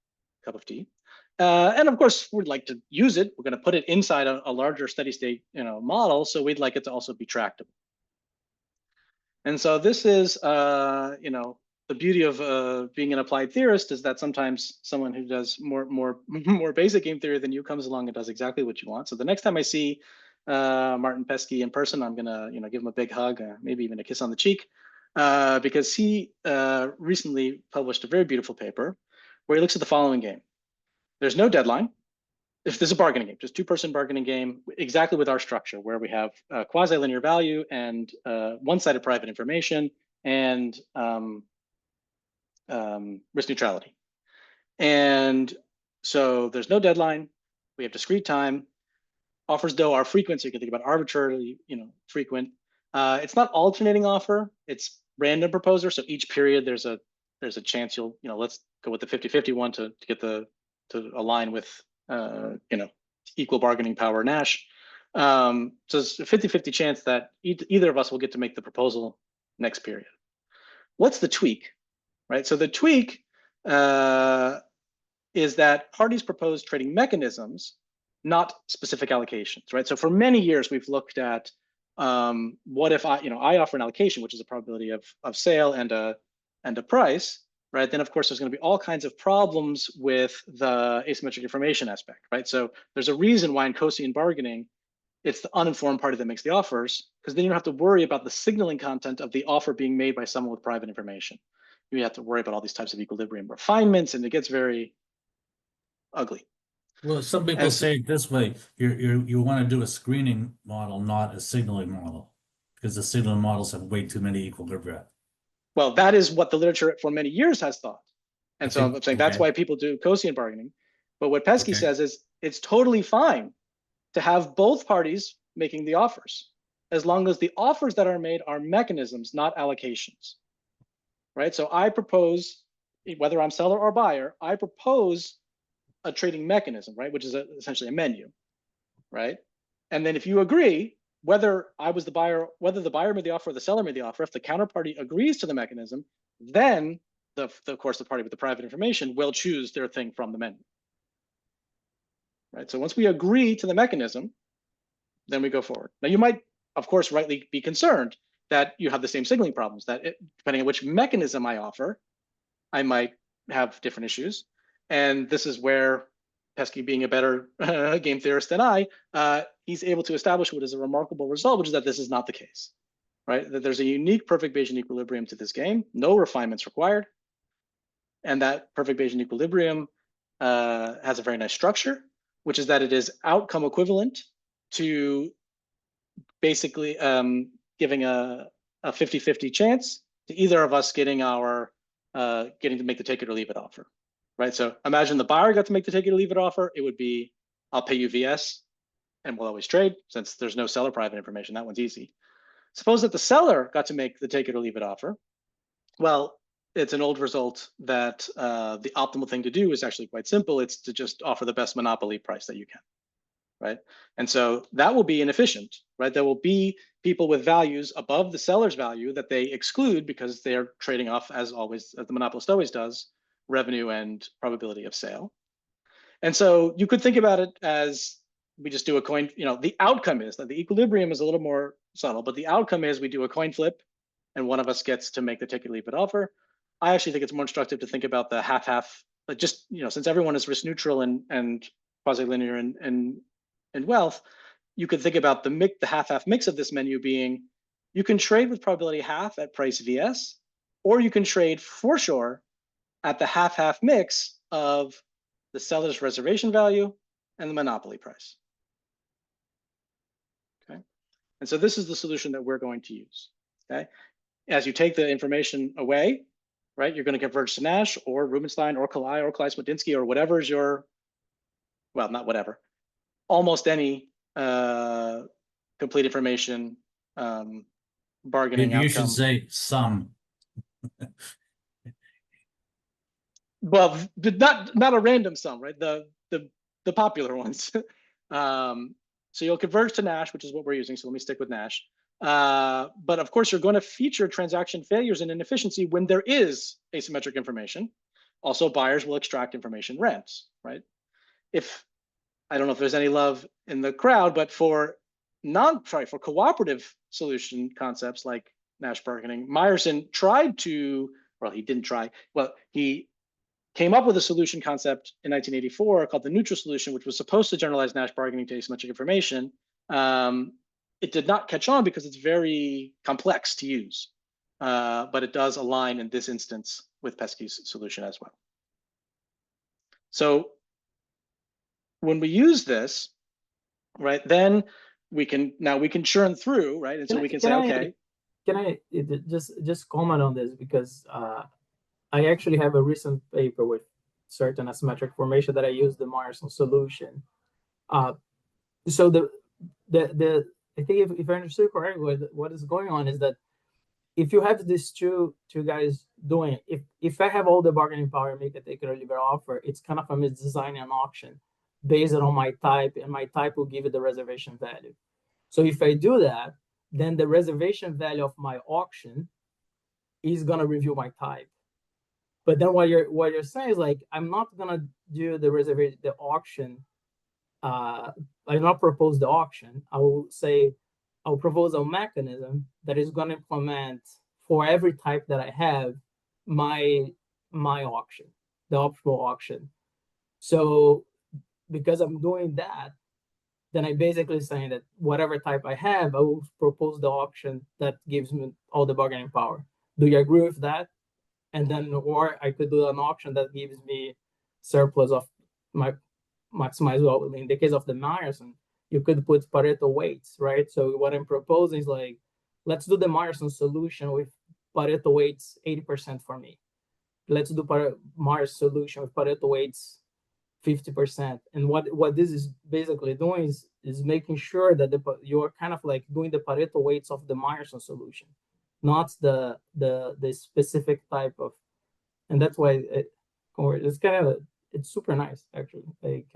cup of tea. And of course, we'd like to use it. We're going to put it inside a larger steady state model, so we'd like it to also be tractable. And so this is, the beauty of being an applied theorist is that sometimes someone who does more basic game theory than you comes along and does exactly what you want. So the next time I see Martin Pesky in person, I'm gonna give him a big hug, maybe even a kiss on the cheek, because he recently published a very beautiful paper where he looks at the following game. There's no deadline. If there's a bargaining game, just two-person bargaining game, exactly with our structure, where we have quasi-linear value and one-sided private information and risk neutrality. And so there's no deadline. We have discrete time. Offers, though, are frequent, so you can think about arbitrarily, frequent. It's not alternating offer. It's random proposer. So each period there's a chance you'll, let's go with the 50-50 one to get to align with equal bargaining power Nash. So it's a 50-50 chance that either of us will get to make the proposal next period. What's the tweak, right? So the tweak is that parties propose trading mechanisms, not specific allocations, right? So for many years, we've looked at what if I offer an allocation, which is a probability of sale and a price, right, then of course there's going to be all kinds of problems with the asymmetric information aspect, right? So there's a reason why in Gaussian bargaining, it's the uninformed party that makes the offers, because then you don't have to worry about the signaling content of the offer being made by someone with private information. You have to worry about all these types of equilibrium refinements, and it gets very ugly. Well, some people say it this way: you want to do a screening model, not a signaling model, because the signaling models have way too many equilibria. Well, that is what the literature for many years has thought. And so I'm saying that's why people do Gaussian bargaining. But what Pesky says is it's totally fine to have both parties making the offers, as long as the offers that are made are mechanisms, not allocations, right? So I propose, whether I'm seller or buyer, I propose a trading mechanism, right? Which is essentially a menu, right? And then if you agree, whether I was the buyer, whether the buyer made the offer or the seller made the offer, if the counterparty agrees to the mechanism, then of course the party with the private information will choose their thing from the menu, right? So once we agree to the mechanism, then we go forward. Now you might, of course, rightly be concerned that you have the same signaling problems, that depending on which mechanism I offer, I might have different issues. And this is where Pesky, being a better game theorist than I, he's able to establish what is a remarkable result, which is that this is not the case, right? That there's a unique perfect Bayesian equilibrium to this game, no refinements required. And that perfect Bayesian equilibrium has a very nice structure, which is that it is outcome equivalent to basically giving a 50-50 chance to either of us getting our getting to make the take it or leave it offer, right? So imagine the buyer got to make the take it or leave it offer. It would be, I'll pay you VS and we'll always trade, since there's no seller private information. That one's easy. Suppose that the seller got to make the take it or leave it offer. Well, it's an old result that the optimal thing to do is actually quite simple. It's to just offer the best monopoly price that you can, right? And so that will be inefficient, right? There will be people with values above the seller's value that they exclude because they're trading off, as always, as the monopolist always does, revenue and probability of sale. And so you could think about it as we just do a coin, the outcome is that the equilibrium is a little more subtle, but the outcome is we do a coin flip and one of us gets to make the take it, leave it offer. I actually think it's more instructive to think about the half-half, just, since everyone is risk neutral and quasi-linear and wealth, you could think about the half-half mix of this menu being, you can trade with probability half at price VS, or you can trade for sure at the half-half mix of the seller's reservation value and the monopoly price. Okay, and so this is the solution that we're going to use. Okay, as you take the information away, right, you're going to converge to Nash or Rubinstein or Kalai-Smodinsky or whatever is your, well, not whatever, almost any complete information bargaining Maybe you outcome. should say some. Well, not a random sum, right? The popular ones. So you'll converge to Nash, which is what we're using. So let me stick with Nash. But of course, you're going to feature transaction failures and inefficiency when there is asymmetric information. Also, buyers will extract information rents, right? I don't know if there's any love in the crowd, but for cooperative solution concepts like Nash bargaining, Meyerson he came up with a solution concept in 1984 called the neutral solution, which was supposed to generalize Nash bargaining to asymmetric information. It did not catch on because it's very complex to use, but it does align in this instance with Pesky's solution as well. So when we use this, right, then we can churn through, right? And so we can say, okay. Can I just comment on this, because I actually have a recent paper with certain asymmetric formation that I use the Meyerson solution. So I think if I understood correctly, what is going on is that if you have these two guys doing it, if I have all the bargaining power, make a take it or leave it offer, it's kind of a misdesigning an auction based on my type, and my type will give you the reservation value. So if I do that, then the reservation value of my auction is gonna review my type. But then what you're saying is like, I'm not gonna do the auction. I will not propose the auction. I'll propose a mechanism that is going to implement for every type that I have my my auction, the optional auction. So because I'm doing that, then I basically saying that whatever type I have, I will propose the auction that gives me all the bargaining power. Do you agree with that? And then, or I could do an auction that gives me surplus of my maximize well. In the case of the Meyerson, you could put Pareto weights, right? So what I'm proposing is like, let's do the Meyerson solution with Pareto weights 80% for me. Let's do Meyerson solution with Pareto weights 50%. And what this is basically doing is making sure that you're kind of like doing the Pareto weights of the Meyerson solution, not the specific type of, and that's why it's kind of, it's super nice actually. Like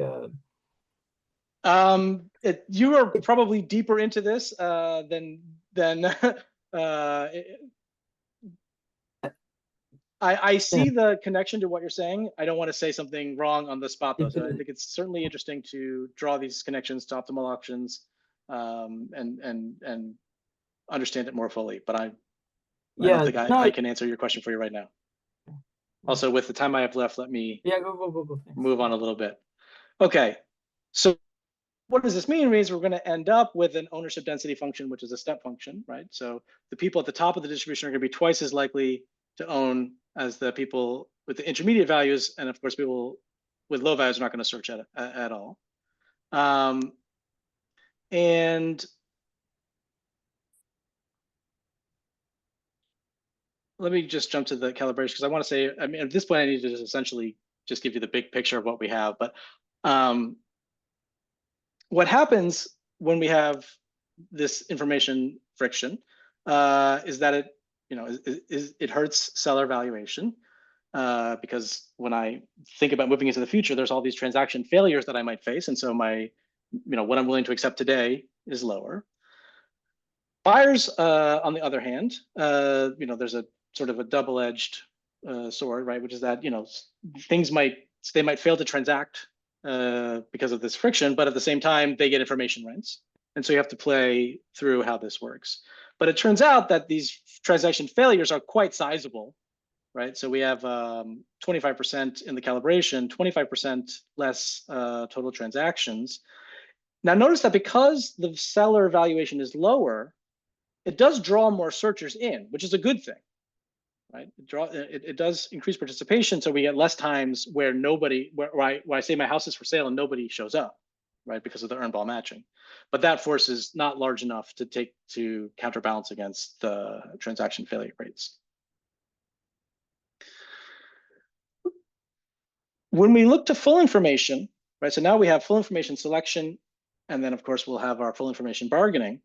you are probably deeper into this than I see the connection to what you're saying. I don't want to say something wrong on the spot though. So I think it's certainly interesting to draw these connections to optimal auctions and understand it more fully. But I don't think I can answer your question for you right now. Also, with the time I have left, let me go. Move on a little bit. Okay, so what does this mean? It means we're going to end up with an ownership density function, which is a step function, right? So the people at the top of the distribution are going to be twice as likely to own as the people with the intermediate values, and of course, people with low values are not going to search at all. And let me just jump to the calibration because I want to say, I mean, at this point, I need to just essentially just give you the big picture of what we have. But what happens when we have this information friction is that it, it hurts seller valuation because when I think about moving into the future, there's all these transaction failures that I might face, and so my, what I'm willing to accept today is lower. Buyers, on the other hand, there's a sort of a double-edged sword, right? Which is that they might fail to transact because of this friction, but at the same time they get information rents, and so you have to play through how this works. But it turns out that these transaction failures are quite sizable, right? So we have 25% in the calibration, 25% less total transactions. Now notice that because the seller valuation is lower, it does draw more searchers in, which is a good thing, right? It does increase participation, so we get less times where where I say my house is for sale and nobody shows up, right? Because of the earn ball matching. But that force is not large enough to counterbalance against the transaction failure rates. When we look to full information, right? So now we have full information selection, and then of course we'll have our full information bargaining.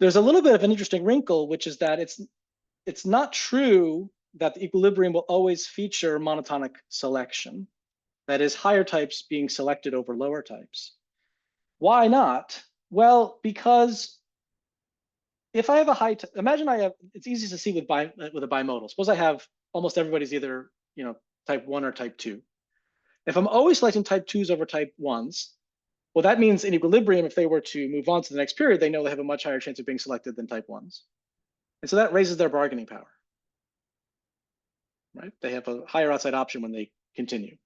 There's a little bit of an interesting wrinkle, which is that it's not true that the equilibrium will always feature monotonic selection. That is, higher types being selected over lower types. Why not? Well, because if I have a imagine I have, it's easy to see with a bimodal. Suppose I have almost everybody's either type 1 or type 2. If I'm always selecting type 2s over type 1s, well, that means in equilibrium, if they were to move on to the next period, they know they have a much higher chance of being selected than type 1s. And so that raises their bargaining power, right? They have a higher outside option when they continue.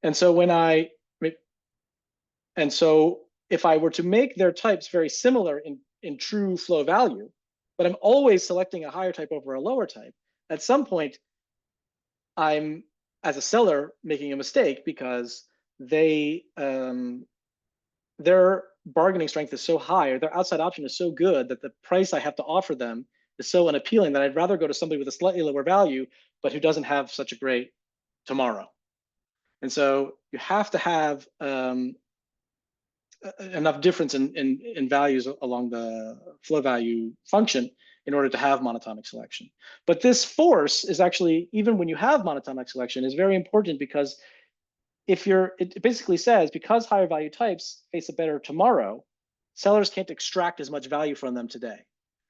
And so if I were to make their types very similar in true flow value, but I'm always selecting a higher type over a lower type, at some point, I'm, as a seller, making a mistake because their bargaining strength is so high, or their outside option is so good that the price I have to offer them is so unappealing that I'd rather go to somebody with a slightly lower value, but who doesn't have such a great tomorrow. And so you have to have enough difference in values along the flow value function in order to have monotonic selection. But this force is actually, even when you have monotonic selection, is very important because it basically says, because higher value types face a better tomorrow, sellers can't extract as much value from them today.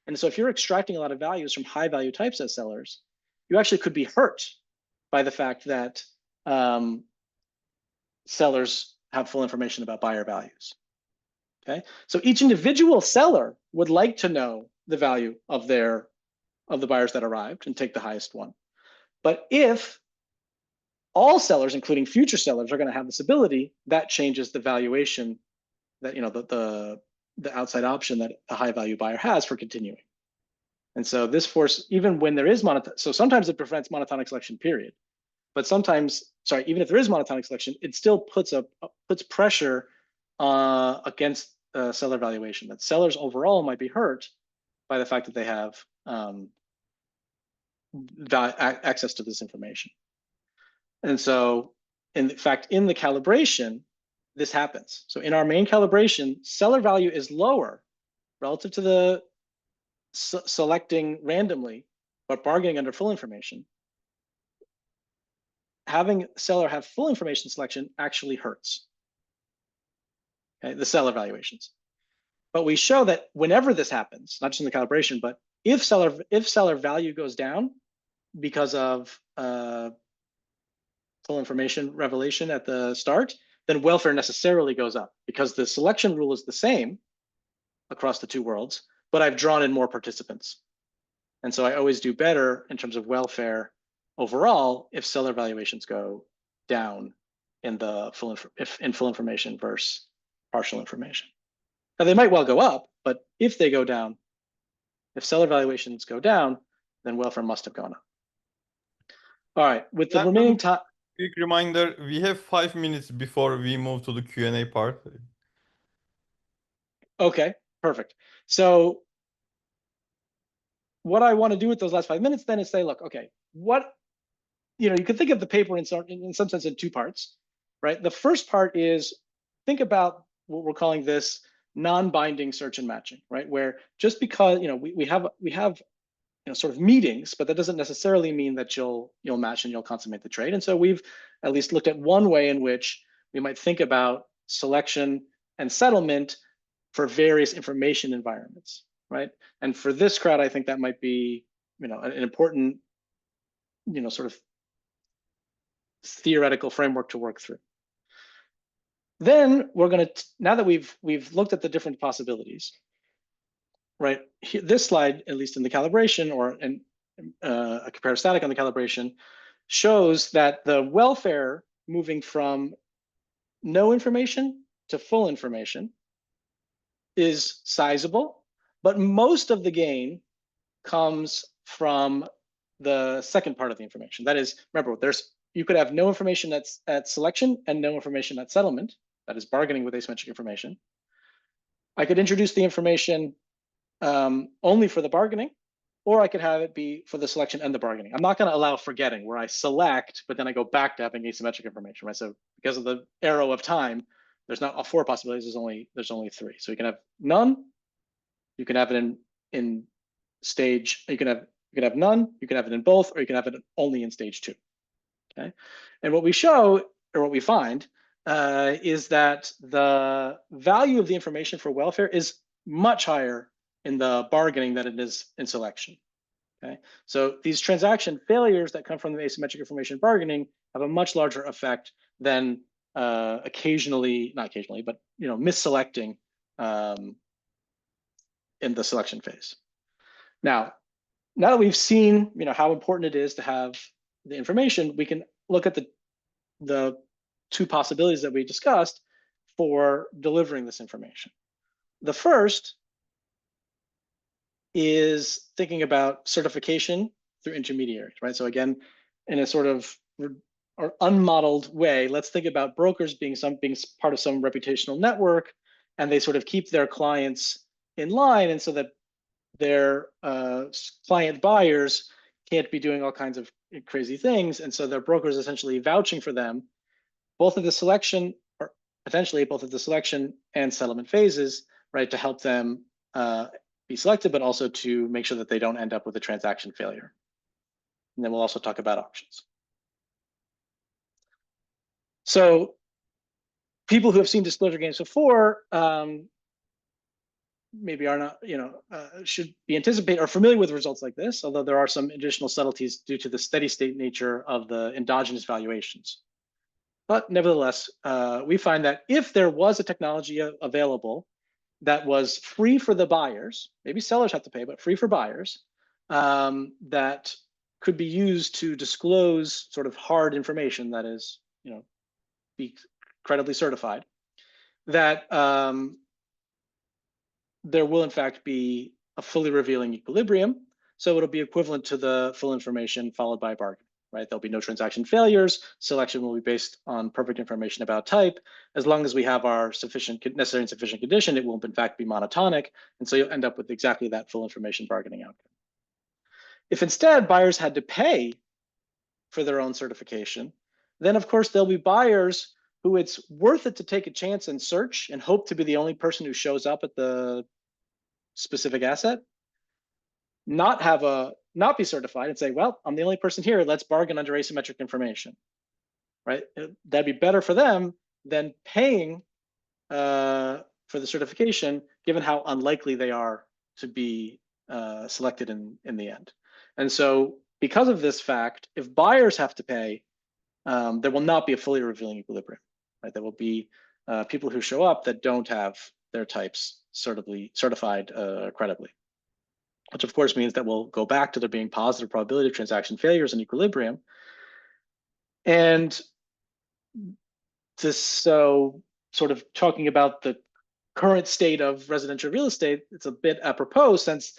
And so if you're extracting a lot of values from high value types as sellers, you actually could be hurt by the fact that sellers have full information about buyer values. Okay, so each individual seller would like to know the value of the buyers that arrived and take the highest one. But if all sellers, including future sellers, are going to have this ability, that changes the valuation that, you know, the outside option that a high value buyer has for continuing. And so this force, even when there is so sometimes it prevents monotonic selection, period. But sometimes, sorry, even if there is monotonic selection, it still puts pressure against seller valuation. That sellers overall might be hurt by the fact that they have access to this information. And so, in fact, in the calibration, this happens. So in our main calibration, seller value is lower relative to the selecting randomly, but bargaining under full information. Having seller have full information selection actually hurts, okay, the seller valuations. But we show that whenever this happens, not just in the calibration, but if seller value goes down because of full information revelation at the start, then welfare necessarily goes up, because the selection rule is the same across the two worlds, but I've drawn in more participants. And so I always do better in terms of welfare overall if seller valuations go down in the full information versus partial information. Now they might well go up, but if they go down, if seller valuations go down, then welfare must have gone up. All right, with the remaining time. Quick reminder, we have 5 minutes before we move to the Q&A part. Okay, perfect. So what I want to do with those last 5 minutes then is say, look, okay, what, you know, you can think of the paper in some sense in two parts, right? The first part is think about what we're calling this non-binding search and matching, right? Where just because, you know, we have you know, sort of meetings, but that doesn't necessarily mean that you'll match and you'll consummate the trade. And so we've at least looked at one way in which we might think about selection and settlement for various information environments, right? And for this crowd, I think that might be, you know, an important, you know, sort of theoretical framework to work through. Then we're going to, now that we've looked at the different possibilities, right? This slide, at least in the calibration or in a comparative static on the calibration, shows that the welfare moving from no information to full information is sizable, but most of the gain comes from the second part of the information. That is, remember, you could have no information that's at selection and no information at settlement. That is bargaining with asymmetric information. I could introduce the information only for the bargaining, or I could have it be for the selection and the bargaining. I'm not going to allow forgetting where I select, but then I go back to having asymmetric information, right? So because of the arrow of time, there's not 4 possibilities. There's only 3. So you can have none. You can have it in stage. You can have none. You can have it in both, or you can have it only in stage 2. Okay. And what we show, or what we find, is that the value of the information for welfare is much higher in the bargaining than it is in selection. Okay, so these transaction failures that come from the asymmetric information bargaining have a much larger effect than not occasionally, but you know, misselecting in the selection phase. Now that we've seen, you know, how important it is to have the information, we can look at the 2 possibilities that we discussed for delivering this information. The first is thinking about certification through intermediaries, right? So again, in a sort of or unmodeled way, let's think about brokers being part of some reputational network, and they sort of keep their clients in line, and so that their client buyers can't be doing all kinds of crazy things, and so their brokers essentially vouching for them, both of the selection, or potentially both of the selection and settlement phases, right, to help them be selected, but also to make sure that they don't end up with a transaction failure. And then we'll also talk about options. So people who have seen disclosure games before maybe are not, you know, should be anticipate or familiar with results like this, although there are some additional subtleties due to the steady state nature of the endogenous valuations. But nevertheless, we find that if there was a technology available that was free for the buyers, maybe sellers have to pay, but free for buyers, that could be used to disclose sort of hard information that is, be credibly certified, that there will in fact be a fully revealing equilibrium. So it'll be equivalent to the full information followed by a bargain, right? There'll be no transaction failures. Selection will be based on perfect information about type. As long as we have our necessary and sufficient condition, it will in fact be monotonic. And so you'll end up with exactly that full information bargaining outcome. If instead buyers had to pay for their own certification, then of course there'll be buyers who it's worth it to take a chance and search and hope to be the only person who shows up at the specific asset, not be certified and say, well, I'm the only person here, let's bargain under asymmetric information, right? That'd be better for them than paying for the certification, given how unlikely they are to be selected in the end. And so because of this fact, if buyers have to pay, there will not be a fully revealing equilibrium, right? There will be people who show up that don't have their types certified credibly, which of course means that we'll go back to there being positive probability of transaction failures and equilibrium. And so sort of talking about the current state of residential real estate, it's a bit apropos since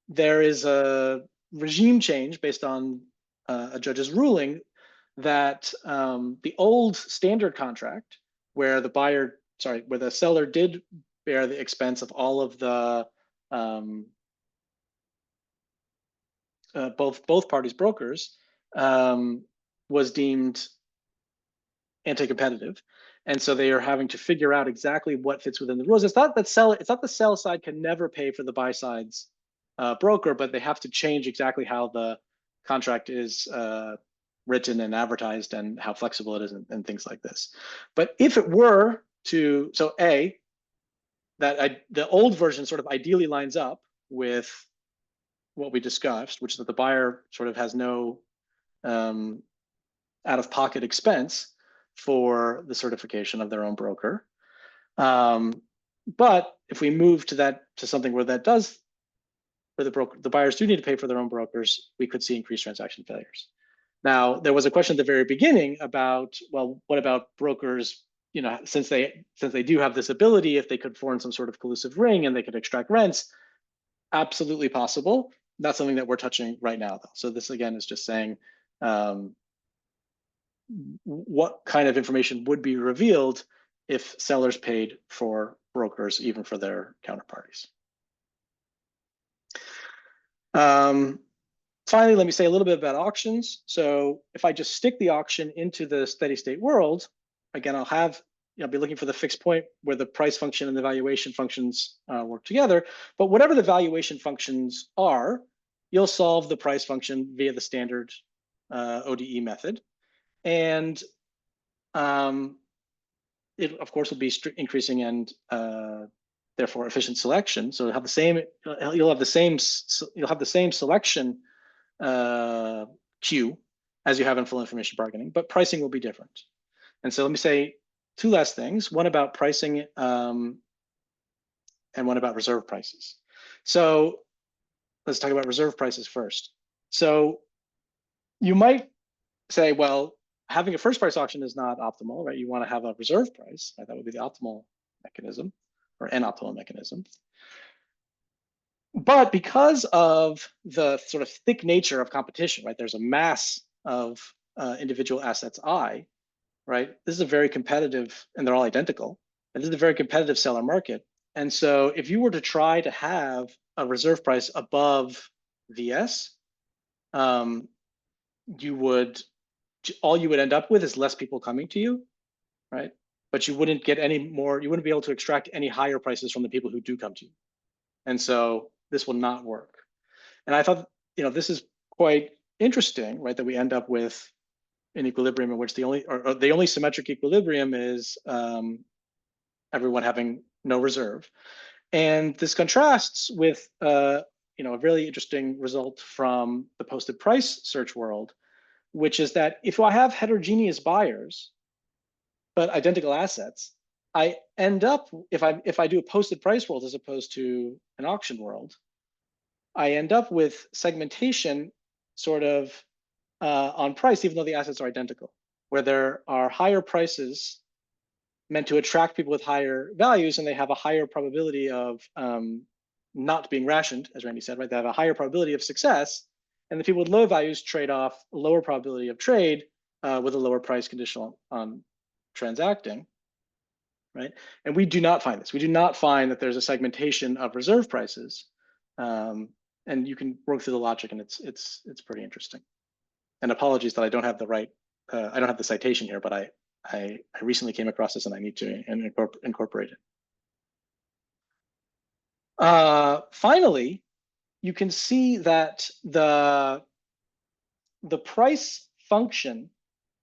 there is a regime change based on a judge's ruling that the old standard contract where the seller did bear the expense of all of the both parties' brokers was deemed anti-competitive, and so they are having to figure out exactly what fits within the rules. It's not the sell side can never pay for the buy side's broker, but they have to change exactly how the contract is written and advertised and how flexible it is and things like this. But if it were to, the old version sort of ideally lines up with what we discussed, which is that the buyer sort of has no out-of-pocket expense for the certification of their own broker. But if we move to something where the buyers do need to pay for their own brokers, we could see increased transaction failures. Now, there was a question at the very beginning about, well, what about brokers? Since they do have this ability, if they could form some sort of collusive ring and they could extract rents, absolutely possible. Not something that we're touching right now, though. So this again is just saying what kind of information would be revealed if sellers paid for brokers, even for their counterparties. Finally, let me say a little bit about auctions. So if I just stick the auction into the steady state world, again, I'll be looking for the fixed point where the price function and the valuation functions work together. But whatever the valuation functions are, you'll solve the price function via the standard ODE method. And it, of course, will be increasing and therefore efficient selection. So you'll have the same selection queue as you have in full information bargaining, but pricing will be different. And so let me say two last things, one about pricing and one about reserve prices. So let's talk about reserve prices first. So you might say, well, having a first price auction is not optimal, right? You want to have a reserve price, right? That would be the optimal mechanism or an optimal mechanism. But because of the sort of thick nature of competition, right? There's a mass of individual assets I, right? This is a very competitive, and they're all identical. And this is a very competitive seller market. And so if you were to try to have a reserve price above VS, all you would end up with is less people coming to you, right? But you wouldn't get any more, you wouldn't be able to extract any higher prices from the people who do come to you. And so this will not work. And I thought, this is quite interesting, right? That we end up with an equilibrium in which the only symmetric equilibrium is everyone having no reserve. And this contrasts with a really interesting result from the posted price search world, which is that if I have heterogeneous buyers, but identical assets, I end up, if I do a posted price world as opposed to an auction world, I end up with segmentation sort of on price, even though the assets are identical, where there are higher prices meant to attract people with higher values, and they have a higher probability of not being rationed, as Randy said, right? They have a higher probability of success, and the people with low values trade off a lower probability of trade with a lower price conditional on transacting, right? And we do not find this. We do not find that there's a segmentation of reserve prices, and you can work through the logic, and it's pretty interesting. And apologies that I don't have the right, I don't have the citation here, but I recently came across this and I need to incorporate it. Finally, you can see that the price function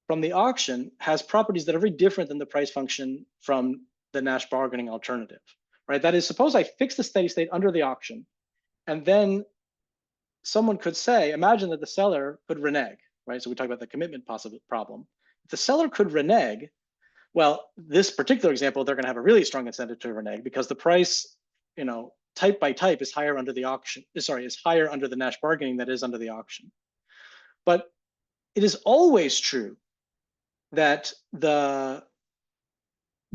from the auction has properties that are very different than the price function from the Nash bargaining alternative, right? That is, suppose I fix the steady state under the auction, and then someone could say, imagine that the seller could renege, right? So we talk about the commitment problem. If the seller could renege, well, this particular example, they're going to have a really strong incentive to renege because the price, type by type is higher under the auction. Sorry, is higher under the Nash bargaining that is under the auction. But it is always true that the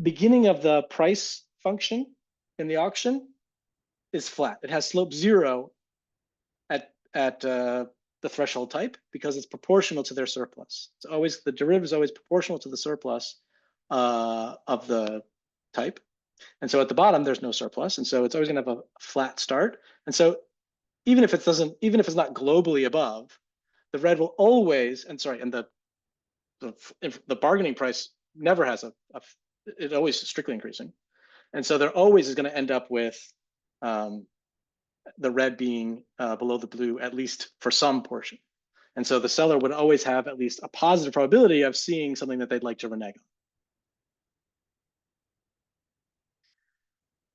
beginning of the price function in the auction is flat. It has slope 0 at the threshold type because it's proportional to their surplus. It's always, the derivative is always proportional to the surplus of the type. And so at the bottom, there's no surplus. And so it's always going to have a flat start. And so even if it's not globally above, the red will always, and the bargaining price never has it's always strictly increasing. And so there always is going to end up with the red being below the blue, at least for some portion. And so the seller would always have at least a positive probability of seeing something that they'd like to renege on.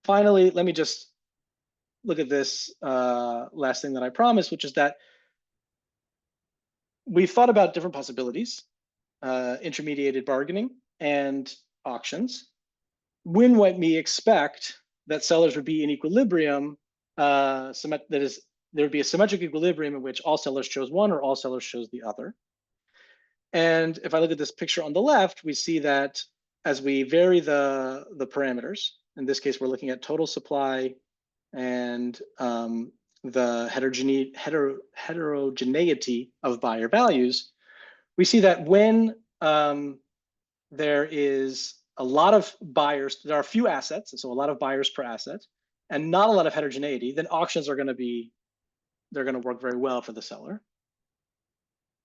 Finally, let me just look at this last thing that I promised, which is that we've thought about different possibilities, intermediated bargaining and auctions. When might we expect that sellers would be in equilibrium, that is, there would be a symmetric equilibrium in which all sellers chose one or all sellers chose the other. And if I look at this picture on the left, we see that as we vary the parameters, in this case, we're looking at total supply and the heterogeneity of buyer values, we see that when there is a lot of buyers, there are few assets, and so a lot of buyers per asset, and not a lot of heterogeneity, then auctions are going to they're going to work very well for the seller.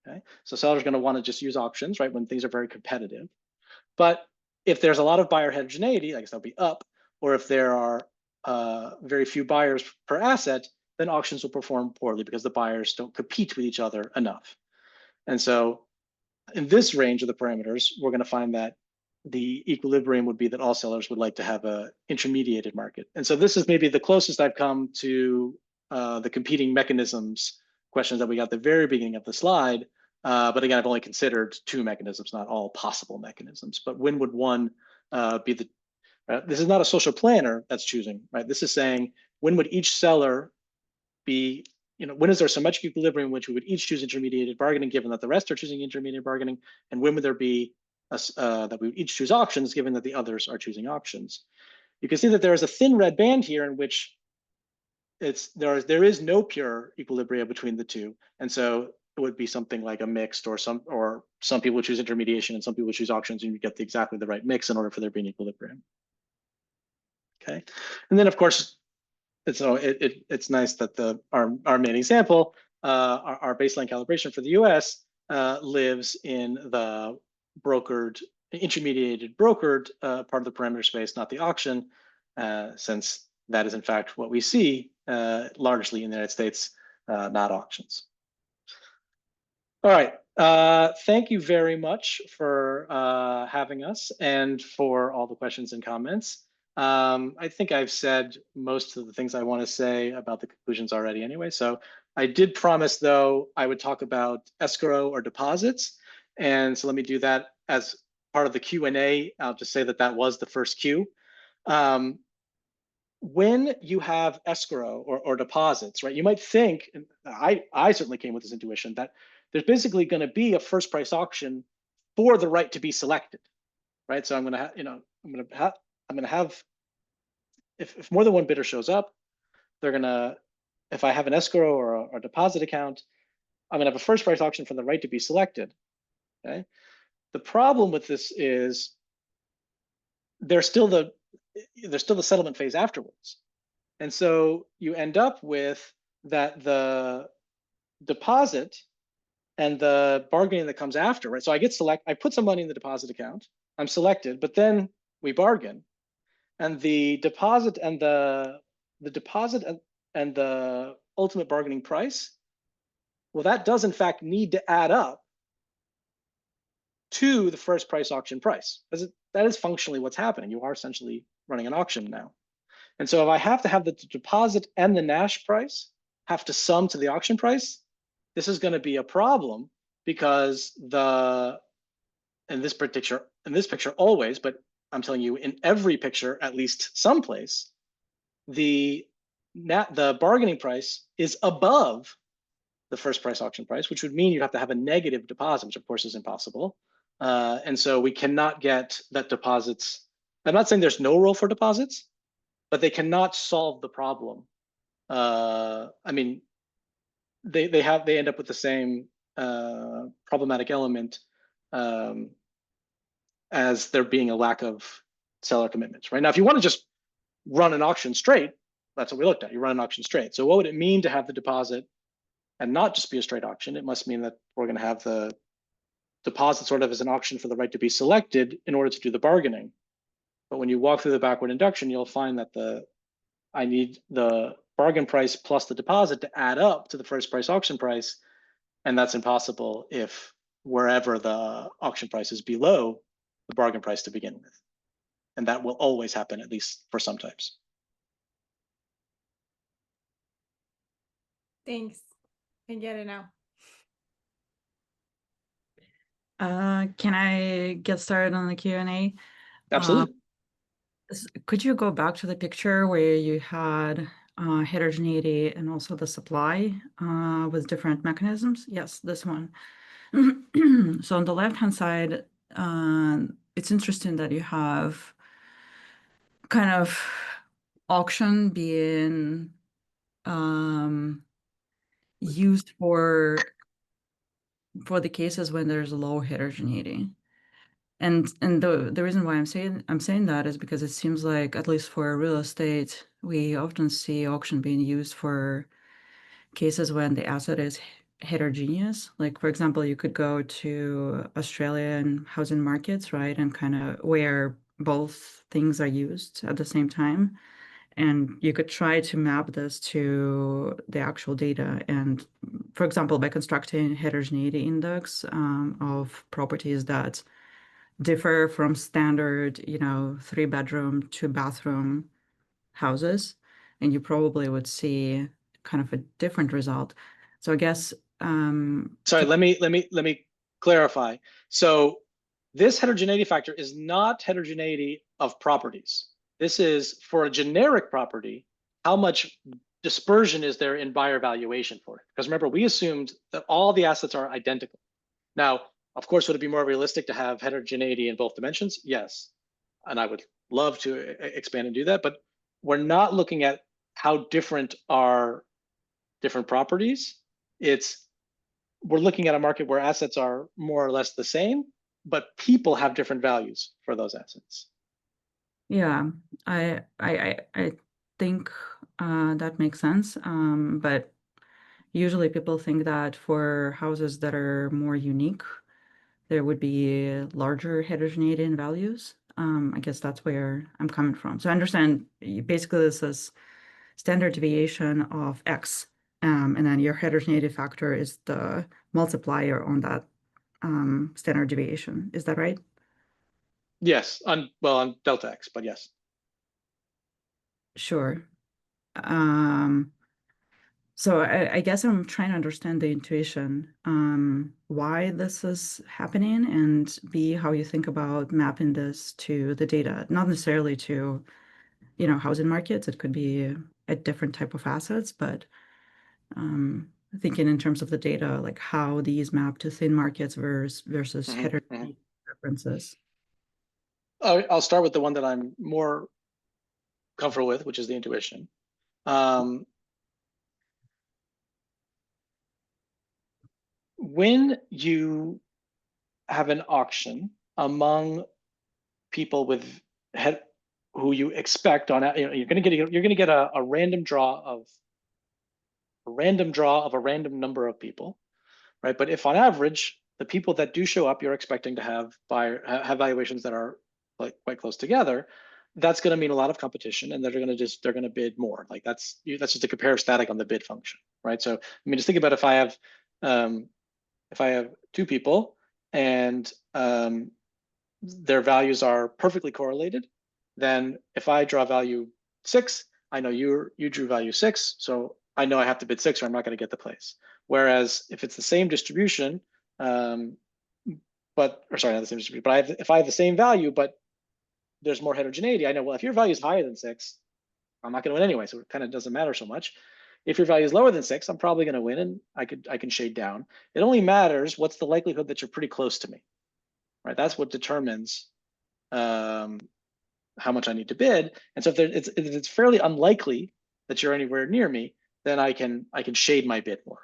Okay, so sellers are going to want to just use auctions, right, when things are very competitive. But if there's a lot of buyer heterogeneity, I guess that'll be up, or if there are very few buyers per asset, then auctions will perform poorly because the buyers don't compete with each other enough. And so in this range of the parameters, we're going to find that the equilibrium would be that all sellers would like to have a intermediated market. And so this is maybe the closest I've come to the competing mechanisms questions that we got at the very beginning of the slide. But again, I've only considered 2 mechanisms, not all possible mechanisms. But when would one be the, this is not a social planner that's choosing, right? This is saying, when would each seller be, when is there symmetric equilibrium in which we would each choose intermediated bargaining, given that the rest are choosing intermediate bargaining? And when would there be that we would each choose auctions, given that the others are choosing auctions? You can see that there is a thin red band here in which there is no pure equilibrium between the two. And so it would be something like a mixed, or some people choose intermediation and some people choose auctions, and you get exactly the right mix in order for there to be an equilibrium. Okay, and then of course, it's nice that our main example, our baseline calibration for the US lives in the intermediated brokered part of the parameter space, not the auction, since that is in fact what we see largely in the United States, not auctions. All right, thank you very much for having us and for all the questions and comments. I think I've said most of the things I want to say about the conclusions already anyway. So I did promise, though, I would talk about escrow or deposits. And so let me do that as part of the Q&A. I'll just say that that was the first Q. When you have escrow or deposits, right, you might think, and I certainly came with this intuition, that there's basically going to be a first price auction for the right to be selected, right? So I'm going to have, I'm going to have, if more than one bidder shows up, they're going to, if I have an escrow or a deposit account, I'm going to have a first price auction for the right to be selected. Okay. The problem with this is there's still the settlement phase afterwards. And so you end up with that the deposit and the bargaining that comes after, right? So I put some money in the deposit account, I'm selected, but then we bargain. And the deposit and the ultimate bargaining price, well, that does in fact need to add up to the first price auction price. That is functionally what's happening. You are essentially running an auction now. And so if I have to have the deposit and the Nash price have to sum to the auction price, this is going to be a problem because in this picture always, but I'm telling you in every picture, at least someplace, the bargaining price is above the first price auction price, which would mean you'd have to have a negative deposit, which of course is impossible. And so we cannot get that deposits. I'm not saying there's no role for deposits, but they cannot solve the problem. I mean, they end up with the same problematic element as there being a lack of seller commitments, right? Now, if you want to just run an auction straight, that's what we looked at. You run an auction straight. So what would it mean to have the deposit and not just be a straight auction? It must mean that we're going to have the deposit sort of as an auction for the right to be selected in order to do the bargaining. But when you walk through the backward induction, you'll find that I need the bargain price plus the deposit to add up to the first price auction price. And that's impossible if wherever the auction price is below the bargain price to begin with. And that will always happen, at least for some types. Thanks. I get it now. Can I get started on the Q&A? Absolutely. Could you go back to the picture where you had heterogeneity and also the supply with different mechanisms? Yes, this one. So on the left-hand side, it's interesting that you have kind of auction being used for the cases when there's low heterogeneity. And the reason why I'm saying that is because it seems like, at least for real estate, we often see auction being used for cases when the asset is heterogeneous. Like, for example, you could go to Australian housing markets, right, and kind of where both things are used at the same time. And you could try to map this to the actual data. And for example, by constructing heterogeneity index of properties that differ from standard, 3-bedroom, 2-bathroom houses, and you probably would see kind of a different result. So I guess sorry, let me clarify. So this heterogeneity factor is not heterogeneity of properties. This is for a generic property, how much dispersion is there in buyer valuation for it? Because remember, we assumed that all the assets are identical. Now, of course, would it be more realistic to have heterogeneity in both dimensions? Yes. And I would love to expand and do that, but we're not looking at how different are different properties. We're looking at a market where assets are more or less the same, but people have different values for those assets. Yeah, I think that makes sense. But usually people think that for houses that are more unique, there would be larger heterogeneity in values. I guess that's where I'm coming from. So I understand basically this is standard deviation of X, and then your heterogeneity factor is the multiplier on that standard deviation. Is that right? Yes, on delta X, but yes. Sure. So I guess I'm trying to understand the intuition, why this is happening, and B, how you think about mapping this to the data, not necessarily to, housing markets. It could be a different type of assets, but thinking in terms of the data, like how these map to thin markets versus heterogeneous preferences. I'll start with the one that I'm more comfortable with, which is the intuition. When you have an auction among people with who you expect on, you're going to get a random draw of a random number of people, right? But if on average the people that do show up, you're expecting to have valuations that are like quite close together, that's going to mean a lot of competition, and they're going to bid more. Like that's just a compare static on the bid function, right? So I mean, just think about if I have two people and their values are perfectly correlated, then if I draw value 6, I know you drew value 6, so I know I have to bid 6 or I'm not going to get the place. Whereas if it's the same distribution, if I have the same value, but there's more heterogeneity, I know, well, if your value is higher than 6, I'm not going to win anyway, so it kind of doesn't matter so much. If your value is lower than 6, I'm probably going to win, and I can shade down. It only matters what's the likelihood that you're pretty close to me, right? That's what determines how much I need to bid. And so if it's fairly unlikely that you're anywhere near me, then I can shade my bid more,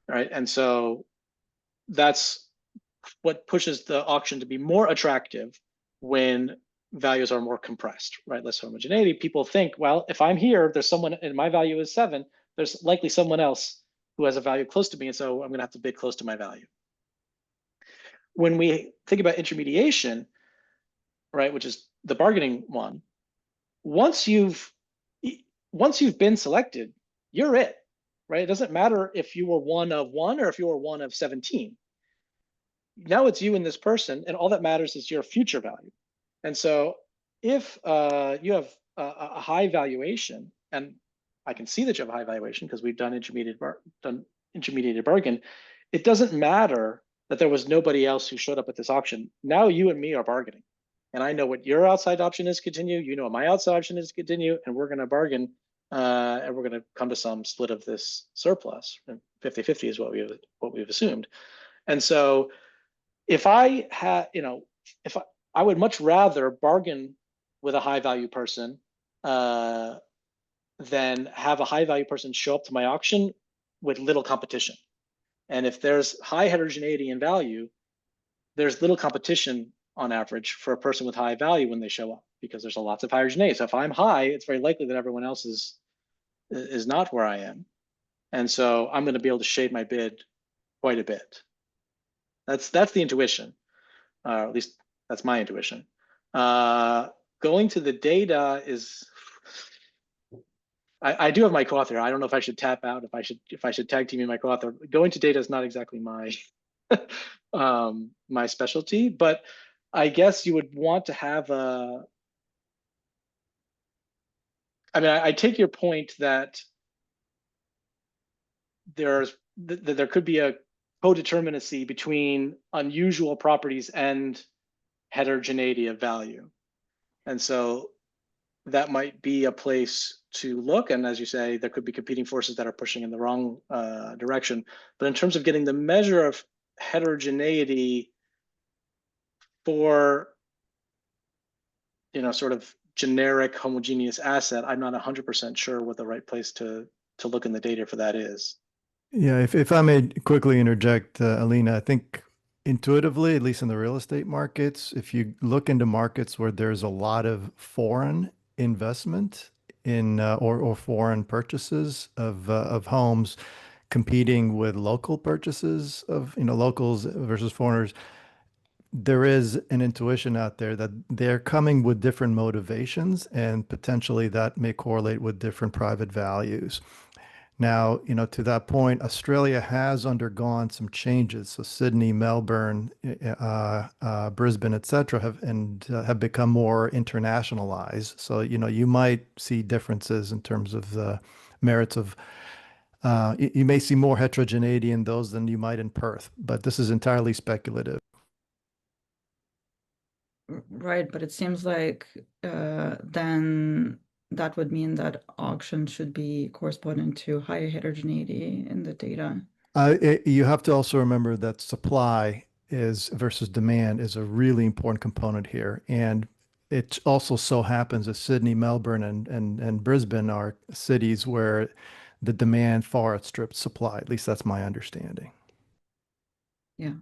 right? And so that's what pushes the auction to be more attractive when values are more compressed, right? Less homogeneity. People think, well, if I'm here, there's someone, and my value is 7, there's likely someone else who has a value close to me, and so I'm going to have to bid close to my value. When we think about intermediation, right, which is the bargaining one, once you've been selected, you're it, right? It doesn't matter if you were one of 1 or if you were one of 17. Now it's you and this person, and all that matters is your future value. And so if you have a high valuation, and I can see that you have a high valuation because we've done intermediated bargain, it doesn't matter that there was nobody else who showed up at this auction. Now you and me are bargaining. And I know what your outside option is to continue, you know what my outside option is to continue, and we're going to bargain, and we're going to come to some split of this surplus. And 50-50 is what we've assumed. And so if I had, I would much rather bargain with a high value person than have a high value person show up to my auction with little competition. And if there's high heterogeneity in value, there's little competition on average for a person with high value when they show up, because there's lots of heterogeneity. So if I'm high, it's very likely that everyone else is not where I am. And so I'm going to be able to shade my bid quite a bit. That's the intuition, at least that's my intuition. Going to the data is, I do have my co-author. I don't know if I should tap out, if I should tag team in my co-author. Going to data is not exactly my my specialty, but I guess you would want to have a, I mean, I take your point that there could be a codeterminacy between unusual properties and heterogeneity of value. And so that might be a place to look. And as you say, there could be competing forces that are pushing in the wrong direction. But in terms of getting the measure of heterogeneity for, sort of generic homogeneous asset, I'm not 100% sure what the right place to look in the data for that is. Yeah, if I may quickly interject, Alina, I think intuitively, at least in the real estate markets, if you look into markets where there's a lot of foreign investment in or foreign purchases of homes competing with local purchases of locals versus foreigners, there is an intuition out there that they're coming with different motivations, and potentially that may correlate with different private values. Now, to that point, Australia has undergone some changes. So Sydney, Melbourne, Brisbane, et cetera, have become more internationalized. So, you might see differences in terms of the merits of, you may see more heterogeneity in those than you might in Perth, but this is entirely speculative. Right, but it seems like then that would mean that auction should be corresponding to higher heterogeneity in the data. You have to also remember that supply is versus demand is a really important component here. And it also so happens that Sydney, Melbourne, and Brisbane are cities where the demand far outstrips supply. At least that's my understanding. Yeah.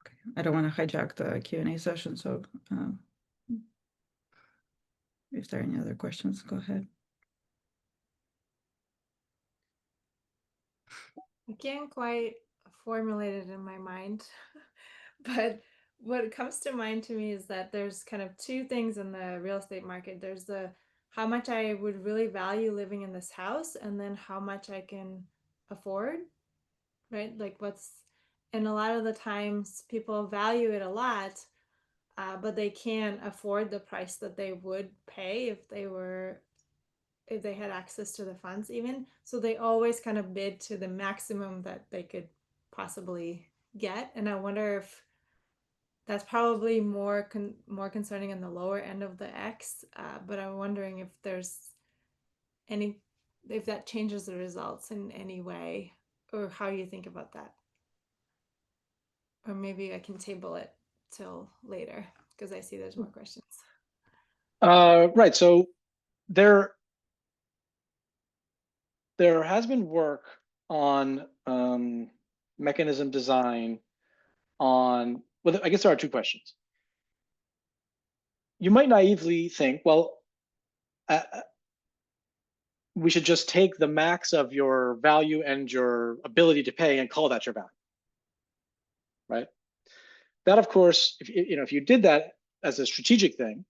Okay. I don't want to hijack the Q&A session, so if there are any other questions, go ahead. I can't quite formulate it in my mind, but what comes to mind to me is that there's kind of two things in the real estate market. There's the how much I would really value living in this house, and then how much I can afford, right? Like and a lot of the times people value it a lot, but they can't afford the price that they would pay if they had access to the funds even. So they always kind of bid to the maximum that they could possibly get. And I wonder if that's probably more concerning in the lower end of the X, but I'm wondering if if that changes the results in any way, or how you think about that. Or maybe I can table it till later because I see there's more questions. Right. So there has been work on mechanism design on, well, I guess there are two questions. You might naively think, well, we should just take the max of your value and your ability to pay and call that your value, right? That, of course, if you did that as a strategic thing,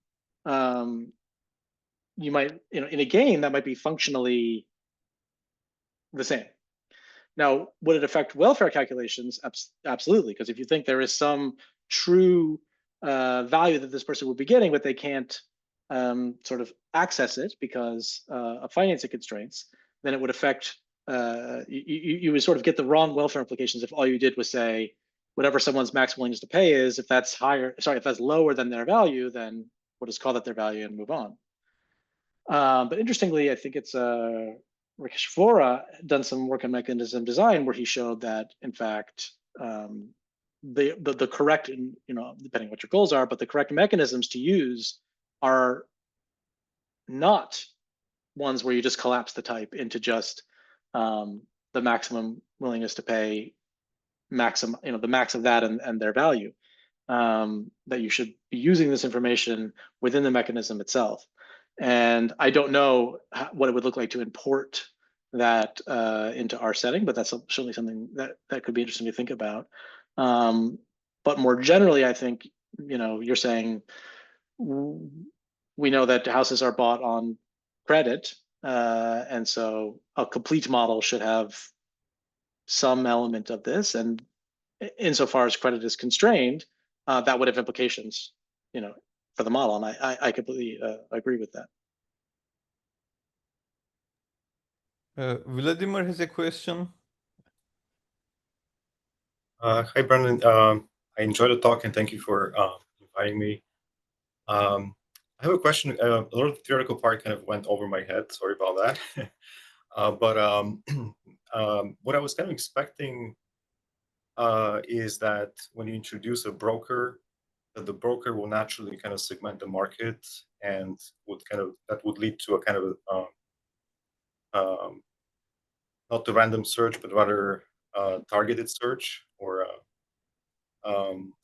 you might, in a game that might be functionally the same. Now, would it affect welfare calculations? Absolutely, because if you think there is some true value that this person would be getting, but they can't sort of access it because of financing constraints, then it would affect, you would sort of get the wrong welfare implications if all you did was say, whatever someone's max willingness to pay is, if that's lower than their value, then we'll just call that their value and move on. But interestingly, I think it's Rakesh Vora done some work on mechanism design where he showed that, in fact, the correct, depending what your goals are, but the correct mechanisms to use are not ones where you just collapse the type into just the maximum willingness to pay, the max of that and their value. That you should be using this information within the mechanism itself. And I don't know what it would look like to import that into our setting, but that's certainly something that could be interesting to think about. But more generally, I think, you're saying we know that houses are bought on credit, and so a complete model should have some element of this. And insofar as credit is constrained, that would have implications, for the model. And I completely agree with that. Vladimir has a question. Hi, Brandon. I enjoyed the talk and thank you for inviting me. I have a question. A lot of the theoretical part kind of went over my head. Sorry about that. But what I was kind of expecting is that when you introduce a broker, that the broker will naturally kind of segment the market and that would lead to a kind of not the random search, but rather targeted search, or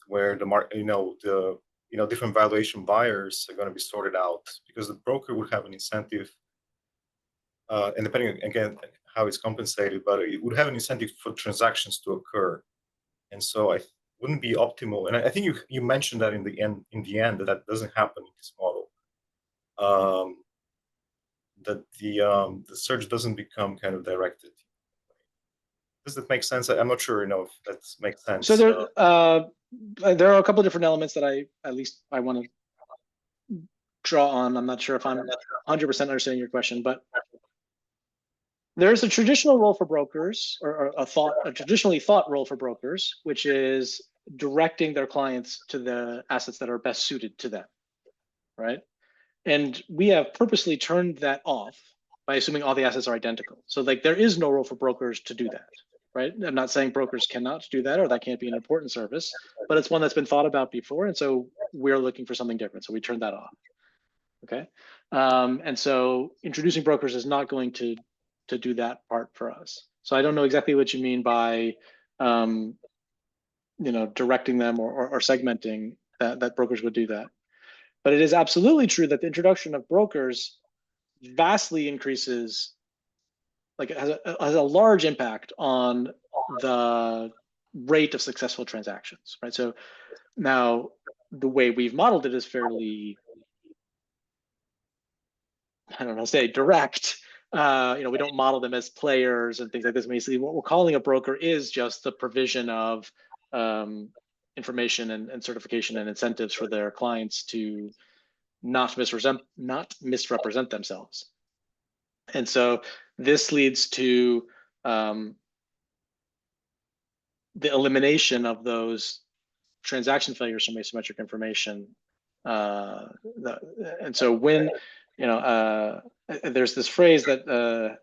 where the different valuation buyers are going to be sorted out, because the broker would have an incentive, and depending again how it's compensated, but it would have an incentive for transactions to occur, and so I wouldn't be optimal. And I think you mentioned that in the end that doesn't happen in this model. That the search doesn't become kind of directed. Does that make sense? I'm not sure, if that makes sense. So there are a couple of different elements that I want to draw on. I'm not sure if I'm 100% understanding your question, but there's a traditional role for brokers, or a traditionally thought role for brokers, which is directing their clients to the assets that are best suited to them, right? And we have purposely turned that off by assuming all the assets are identical. So like there is no role for brokers to do that, right? I'm not saying brokers cannot do that or that can't be an important service, but it's one that's been thought about before. And so we're looking for something different. So we turned that off. Okay. And so introducing brokers is not going to do that part for us. So I don't know exactly what you mean by directing them or segmenting that brokers would do that. But it is absolutely true that the introduction of brokers vastly increases, like it has a large impact on the rate of successful transactions, right? So now the way we've modeled it is fairly, I don't know, say direct. We don't model them as players and things like this. Basically, what we're calling a broker is just the provision of information and certification and incentives for their clients to not misrepresent themselves. And so this leads to the elimination of those transaction failures from asymmetric information. And so when, there's this phrase that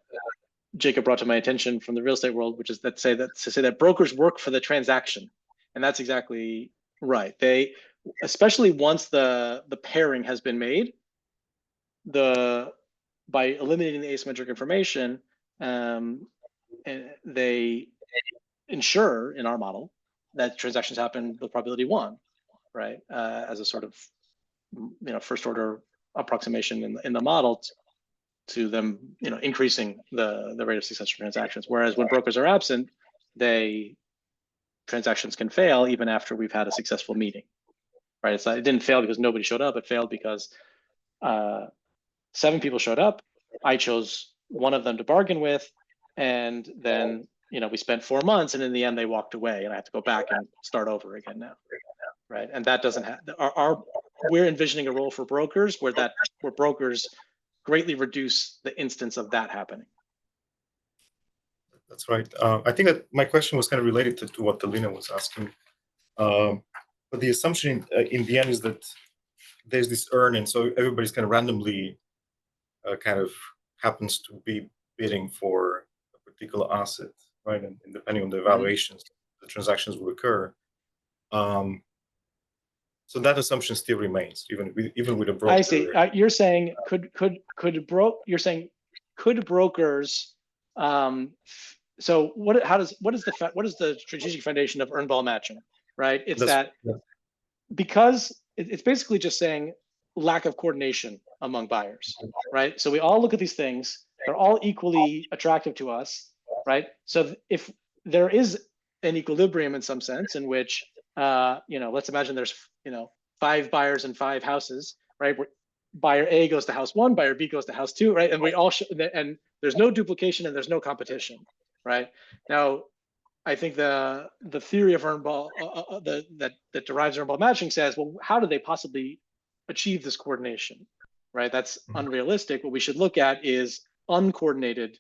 Jacob brought to my attention from the real estate world, which is to say that brokers work for the transaction. And that's exactly right. They, especially once the pairing has been made, by eliminating the asymmetric information, they ensure in our model that transactions happen with probability 1, right? As a sort of first order approximation in the model to them, increasing the rate of successful transactions. Whereas when brokers are absent, transactions can fail even after we've had a successful meeting, right? It didn't fail because nobody showed up. It failed because 7 people showed up. I chose one of them to bargain with, and then we spent 4 months, and in the end they walked away, and I have to go back and start over again now, right? And that doesn't have we're envisioning a role for brokers where brokers greatly reduce the instance of that happening. That's right. I think that my question was kind of related to what Alina was asking. But the assumption in the end is that there's this earn, and so everybody's kind of randomly kind of happens to be bidding for a particular asset, right? And depending on the evaluations, the transactions will occur. So that assumption still remains, even with a broker. I see. You're saying could brokers? So what is the strategic foundation of earn ball matching, right? It's because it's basically just saying lack of coordination among buyers, right? So we all look at these things; they're all equally attractive to us, right? So if there is an equilibrium in some sense in which, let's imagine there's 5 buyers and 5 houses, right? Where buyer A goes to house 1, buyer B goes to house 2, right? And we all and there's no duplication and there's no competition, right? Now, I think the theory of earn ball that derives earn ball matching says, well, how do they possibly achieve this coordination, right? That's unrealistic. What we should look at is uncoordinated,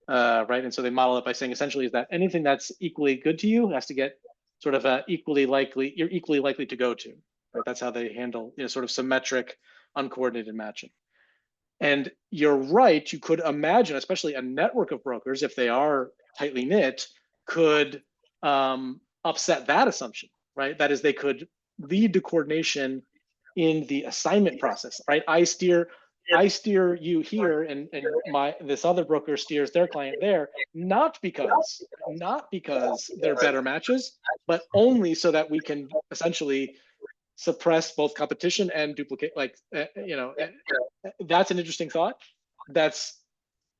right? And so they model it by saying essentially is that anything that's equally good to you has to get sort of you're equally likely to go to, right? That's how they handle sort of symmetric, uncoordinated matching. And you're right, you could imagine, especially a network of brokers, if they are tightly knit, could upset that assumption, right? That is, they could lead to coordination in the assignment process, right? I steer you here, and this other broker steers their client there, not because they're better matches, but only so that we can essentially suppress both competition and duplicate. That's an interesting thought. That's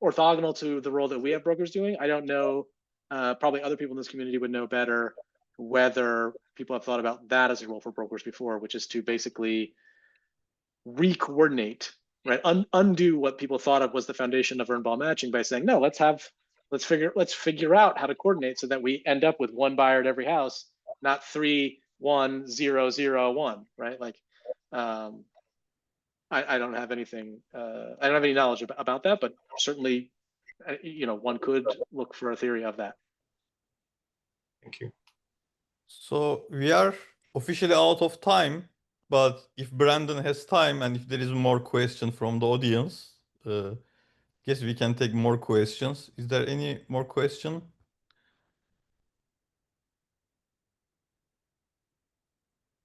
orthogonal to the role that we have brokers doing. I don't know. Probably other people in this community would know better whether people have thought about that as a role for brokers before, which is to basically re-coordinate, right? Undo what people thought of was the foundation of earn ball matching by saying, no, let's figure out how to coordinate so that we end up with 1 buyer at every house, not 3, 1, 0, 0, 1, right? I don't have anything. I don't have any knowledge about that, but certainly, one could look for a theory of that. Thank you. So we are officially out of time. But if Brandon has time and if there is more question from the audience, guess we can take more questions. Is there any more question?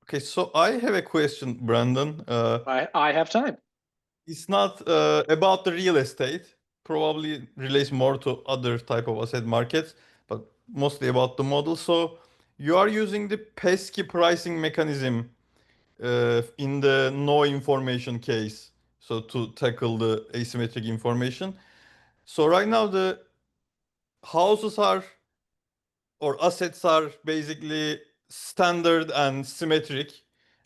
Okay, so I have a question, Brandon. I have time. It's not about the real estate. Probably relates more to other type of asset markets, but mostly about the model. So you are using the pesky pricing mechanism in the no information case, so to tackle the asymmetric information. So right now the houses are or assets are basically standard and symmetric,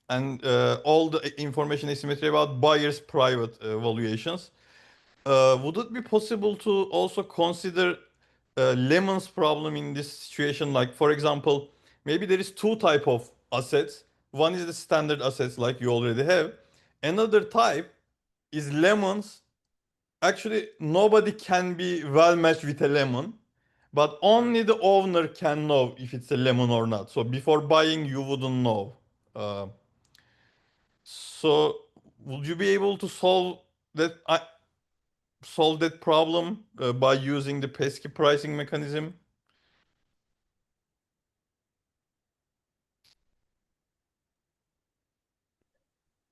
and all the information is symmetric about buyers' private valuations. Would it be possible to also consider Lemon's problem in this situation? Like, for example, maybe there is two type of assets. One is the standard assets like you already have. Another type is lemons. Actually, nobody can be well matched with a lemon, but only the owner can know if it's a lemon or not. So before buying, you wouldn't know. Uh, so would you be able to that? Solve that problem by using the pesky pricing mechanism?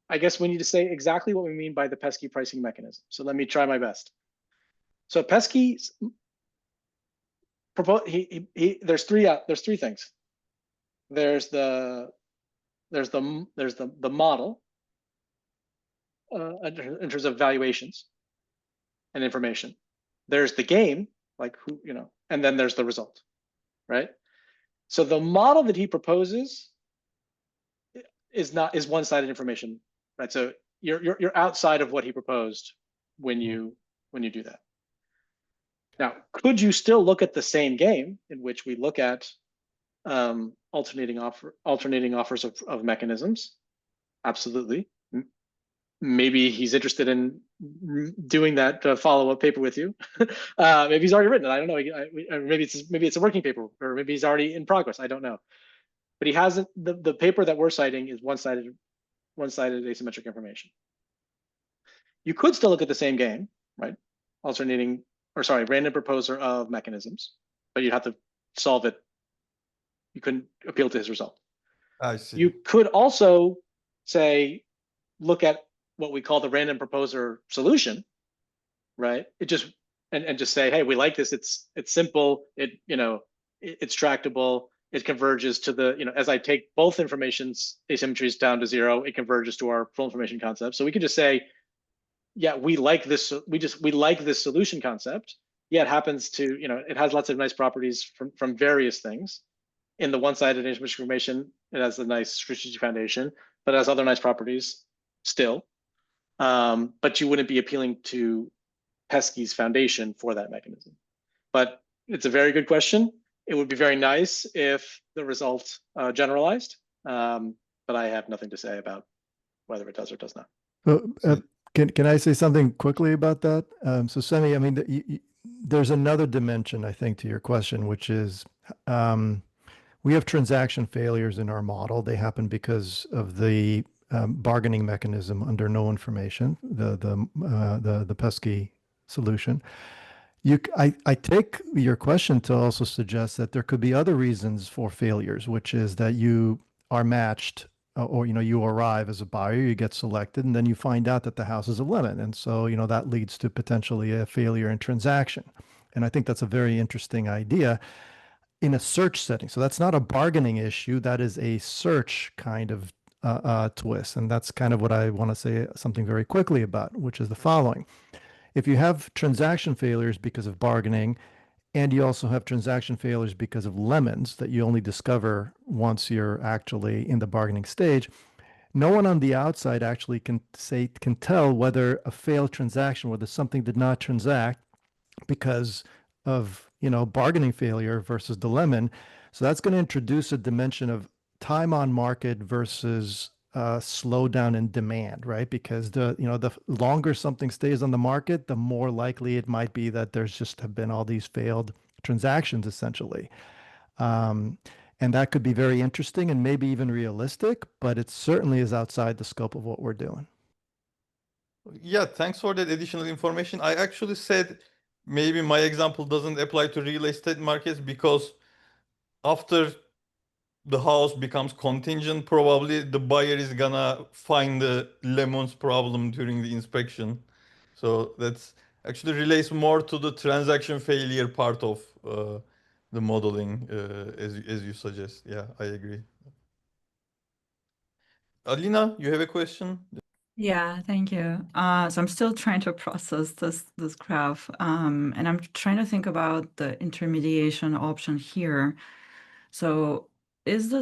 I guess we need to say exactly what we mean by the pesky pricing mechanism. So let me try my best. So pesky, there's three things. There's the model in terms of valuations and information. There's the game, like who, and then there's the result, right? So the model that he proposes is one-sided information, right? So you're outside of what he proposed when you do that. Now, could you still look at the same game in which we look at alternating offers of mechanisms? Absolutely. Maybe he's interested in doing that follow-up paper with you. Maybe he's already written it. I don't know. Maybe it's a working paper, or maybe he's already in progress. I don't know. But he hasn't. The paper that we're citing is one-sided asymmetric information. You could still look at the same game, right? Random proposer of mechanisms, but you'd have to solve it. You couldn't appeal to his result. I see. You could also say, look at what we call the random proposer solution, right? And just say, hey, we like this. It's simple. It's tractable. It converges to the, as I take both information's asymmetries down to zero, it converges to our full information concept. So we could just say, yeah, we like this. We like this solution concept. Yeah, it happens to, it has lots of nice properties from various things. In the one-sided asymmetric information, it has a nice strategic foundation, but it has other nice properties still. But you wouldn't be appealing to Pesky's foundation for that mechanism. But it's a very good question. It would be very nice if the result generalized, but I have nothing to say about whether it does or does not. Well, can I say something quickly about that? So Semi, I mean, there's another dimension, I think, to your question, which is we have transaction failures in our model. They happen because of the bargaining mechanism under no information, the pesky solution. I take your question to also suggest that there could be other reasons for failures, which is that you are matched or you arrive as a buyer, you get selected, and then you find out that the house is a lemon, and so that leads to potentially a failure in transaction. And I think that's a very interesting idea in a search setting. So that's not a bargaining issue. That is a search kind of twist. And that's kind of what I want to say something very quickly about, which is the following. If you have transaction failures because of bargaining, and you also have transaction failures because of lemons that you only discover once you're actually in the bargaining stage, no one on the outside actually can tell whether a failed transaction, whether something did not transact because of bargaining failure versus the lemon. So that's going to introduce a dimension of time on market versus slowdown in demand, right? Because the longer something stays on the market, the more likely it might be that there's just have been all these failed transactions essentially. And And that could be very interesting and maybe even realistic, but it certainly is outside the scope of what we're doing. Yeah, thanks for that additional information. I actually said maybe my example doesn't apply to real estate markets because after the house becomes contingent, probably the buyer is gonna find the lemons problem during the inspection. So that's actually relates more to the transaction failure part of the modeling, as you suggest. Yeah, I agree. Alina, you have a question? Yeah, thank you. So I'm still trying to process this graph, and I'm trying to think about the intermediation option here. So is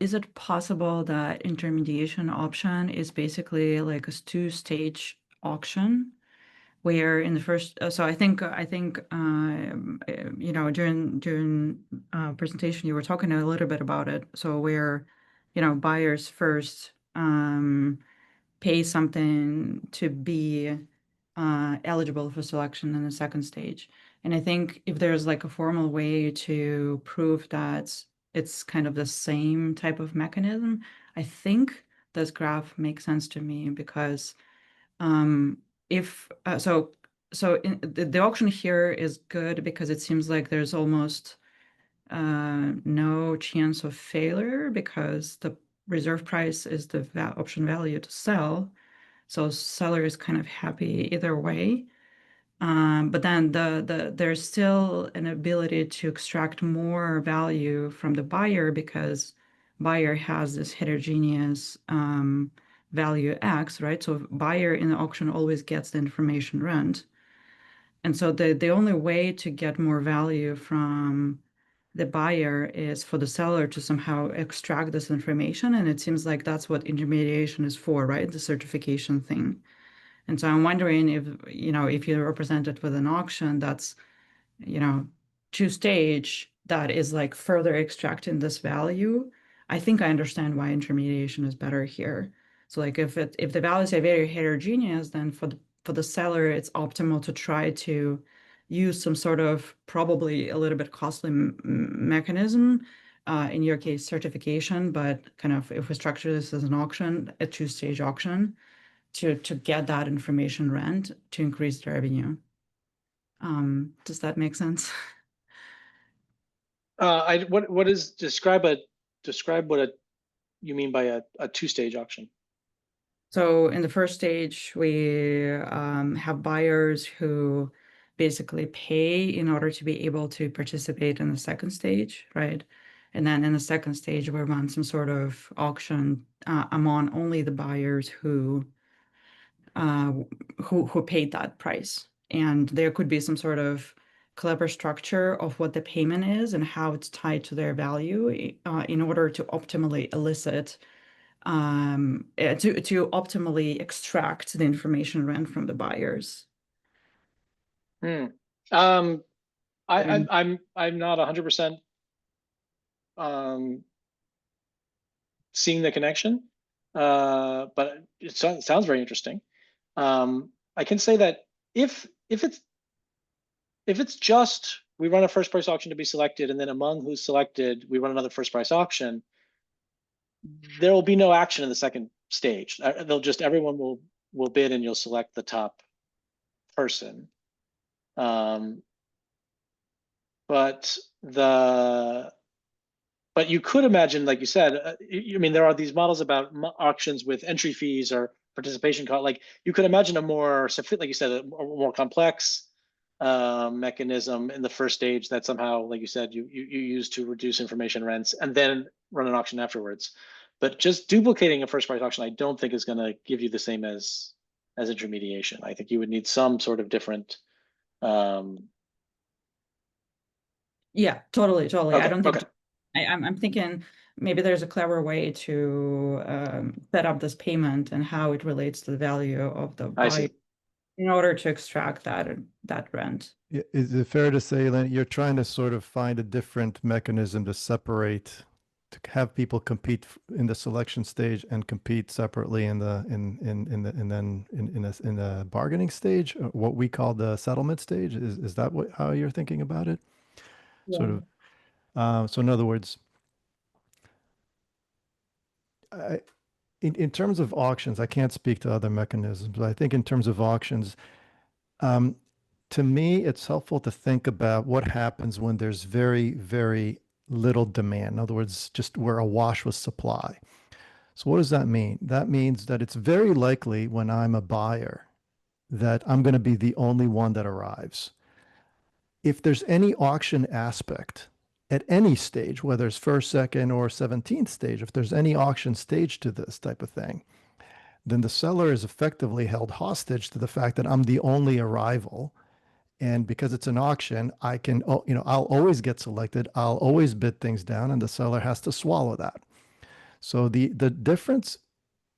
it possible that intermediation option is basically like a two-stage auction, where in the first, so I think you know, during presentation you were talking a little bit about it. So where, you know, buyers first pay something to be eligible for selection in the second stage. And I think if there's like a formal way to prove that it's kind of the same type of mechanism, I think this graph makes sense to me because if so in the auction here is good because it seems like there's almost no chance of failure because the reserve price is the option value to sell. So seller is kind of happy either way. But then there's still an ability to extract more value from the buyer because buyer has this heterogeneous value X, right? So buyer in the auction always gets the information rent. And so the only way to get more value from the buyer is for the seller to somehow extract this information. And it seems like that's what intermediation is for, right? The certification thing. And so I'm wondering if, you know, if you represent it with an auction that's, you know, two-stage that is like further extracting this value, I think I understand why intermediation is better here. So like if the values are very heterogeneous, then for the seller, it's optimal to try to use some sort of probably a little bit costly mechanism, in your case, certification, but kind of if we structure this as an auction, a two-stage auction, to get that information rent to increase the revenue. Does that make sense? What is describe what you mean by a two-stage auction? So in the first stage, we have buyers who basically pay in order to be able to participate in the second stage, right? And then in the second stage, we run some sort of auction among only the buyers who paid that price. And there could be some sort of clever structure of what the payment is and how it's tied to their value in order to optimally elicit to optimally extract the information rent from the buyers. I'm not 100% seeing the connection, but it sounds very interesting. I can say that if it's just we run a first price auction to be selected, and then among who's selected, we run another first price auction, there will be no action in the second stage. Everyone will bid, and you'll select the top person. But you could imagine, like you said, I mean, there are these models about auctions with entry fees or participation cost. Like you could imagine a more, like you said, a more complex mechanism in the first stage that somehow, like you said, you use to reduce information rents and then run an auction afterwards. But just duplicating a first price auction, I don't think is going to give you the same as intermediation. I think you would need some sort of different. Yeah, totally. Okay, I don't think okay. I'm thinking maybe there's a clever way to set up this payment and how it relates to the value of the buyer in order to extract that rent. Is it fair to say that you're trying to sort of find a different mechanism to separate, to have people compete in the selection stage and compete separately in the bargaining stage, what we call the settlement stage? Is that how you're thinking about it? Yeah. Sort of. So in other words, in terms of auctions, I can't speak to other mechanisms, but I think in terms of auctions, to me, it's helpful to think about what happens when there's very, very little demand. In other words, just we're awash with supply. So what does that mean? That means that it's very likely when I'm a buyer that I'm going to be the only one that arrives. If there's any auction aspect at any stage, whether it's first, second, or 17th stage, if there's any auction stage to this type of thing, then the seller is effectively held hostage to the fact that I'm the only arrival. And because it's an auction, I can, I'll always get selected. I'll always bid things down, and the seller has to swallow that. So the difference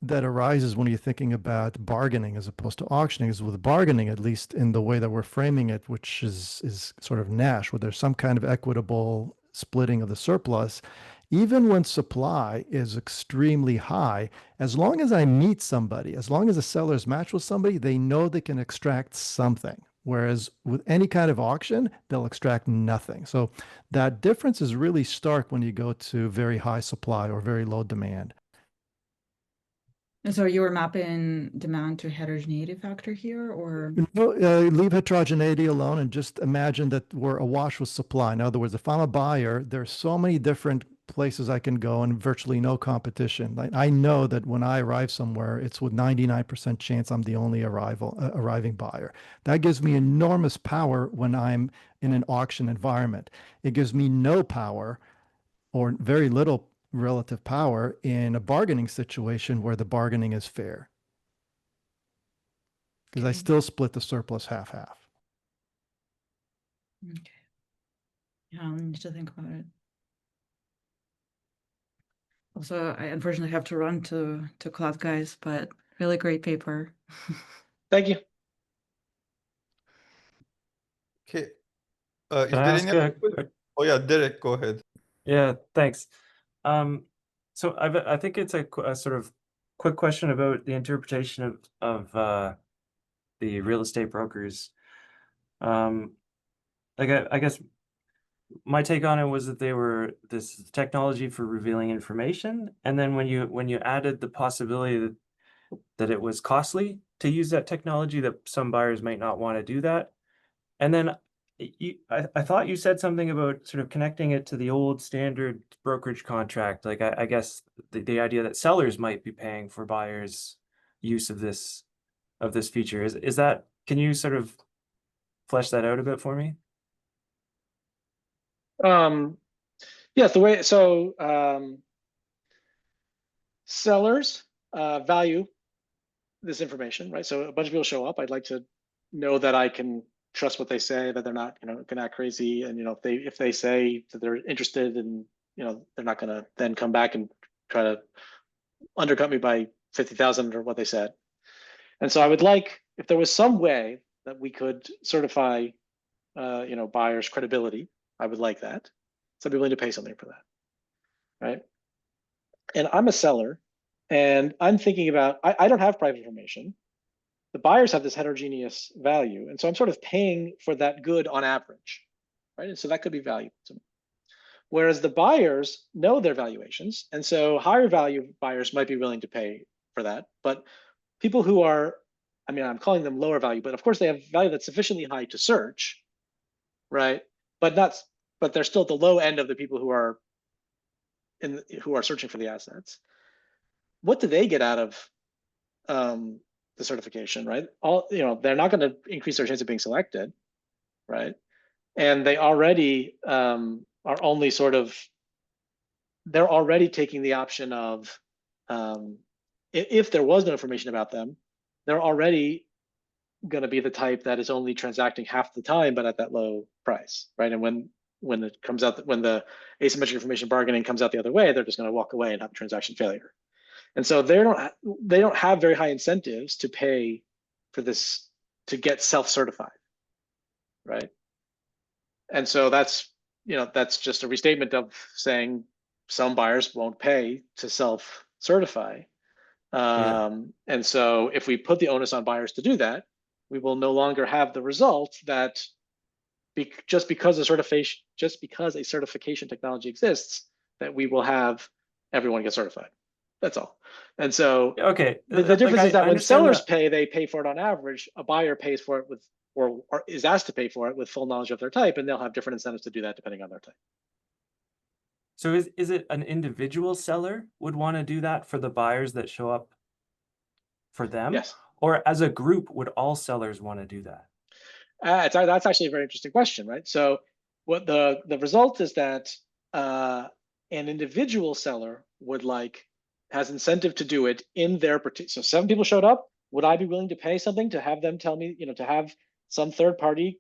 that arises when you're thinking about bargaining as opposed to auctioning is with bargaining, at least in the way that we're framing it, which is sort of Nash, where there's some kind of equitable splitting of the surplus. Even when supply is extremely high, as long as I meet somebody, as long as the seller's matched with somebody, they know they can extract something. Whereas with any kind of auction, they'll extract nothing. So that difference is really stark when you go to very high supply or very low demand. And so you were mapping demand to heterogeneity factor here, or? No, leave heterogeneity alone and just imagine that we're awash with supply. In other words, if I'm a buyer, there's so many different places I can go and virtually no competition. I know that when I arrive somewhere, it's with 99% chance I'm the only arriving buyer. That gives me enormous power when I'm in an auction environment. It gives me no power or very little relative power in a bargaining situation where the bargaining is fair. Because I still split the surplus half-half. Okay. Yeah, I need to think about it. Also, I unfortunately have to run to class, guys, but really great paper. Thank you. Okay. Is Can I there ask any other question? Oh yeah, Derek, go ahead. Yeah, thanks. So I think it's a sort of quick question about the interpretation of the real estate brokers. Like I guess my take on it was that they were this technology for revealing information, and then when you added the possibility that it was costly to use that technology, that some buyers might not want to do that, and then I thought you said something about sort of connecting it to the old standard brokerage contract. Like I guess the idea that sellers might be paying for buyers' use of this feature is that, can you sort of flesh that out a bit for me? Yes, the way, so sellers value this information, right? So a bunch of people show up. I'd like to know that I can trust what they say, that they're not, gonna act crazy. And, if they say that they're interested and, they're not gonna then come back and try to undercut me by 50,000 or what they said. And so I would like, if there was some way that we could certify, buyers' credibility, I would like that. So I'd be willing to pay something for that, right? And I'm a seller, and I'm thinking about, I don't have private information. The buyers have this heterogeneous value, and so I'm sort of paying for that good on average, right? And so that could be valuable to me. Whereas the buyers know their valuations, and so higher value buyers might be willing to pay for that. But people who are, I'm calling them lower value, but of course they have value that's sufficiently high to search, right? But they're still at the low end of the people who are searching for the assets. What do they get out of the certification, right? They're not going to increase their chance of being selected, right? And they already are only they're already taking the option of, if there was no information about them, they're already going to be the type that is only transacting half the time, but at that low price, right? And when it comes out, when the asymmetric information bargaining comes out the other way, they're just going to walk away and have transaction failure. And so they don't have very high incentives to pay for this, to get self-certified, right? And so that's just a restatement of saying some buyers won't pay to self-certify. And so if we put the onus on buyers to do that, we will no longer have the result that just because a certification technology exists, that we will have everyone get certified. That's all. And so Okay. the like, difference is that I when understand sellers that. pay, they pay for it on average. A buyer pays for it with, or is asked to pay for it with full knowledge of their type, and they'll have different incentives to do that depending on their type. So is it an individual seller would want to do that for the buyers that show up for them? Yes. Or as a group, would all sellers want to do that? That's actually a very interesting question, right? So what the result is that an individual seller would has incentive to do it in their particular. So 7 people showed up. Would I be willing to pay something to have them tell me, to have some third party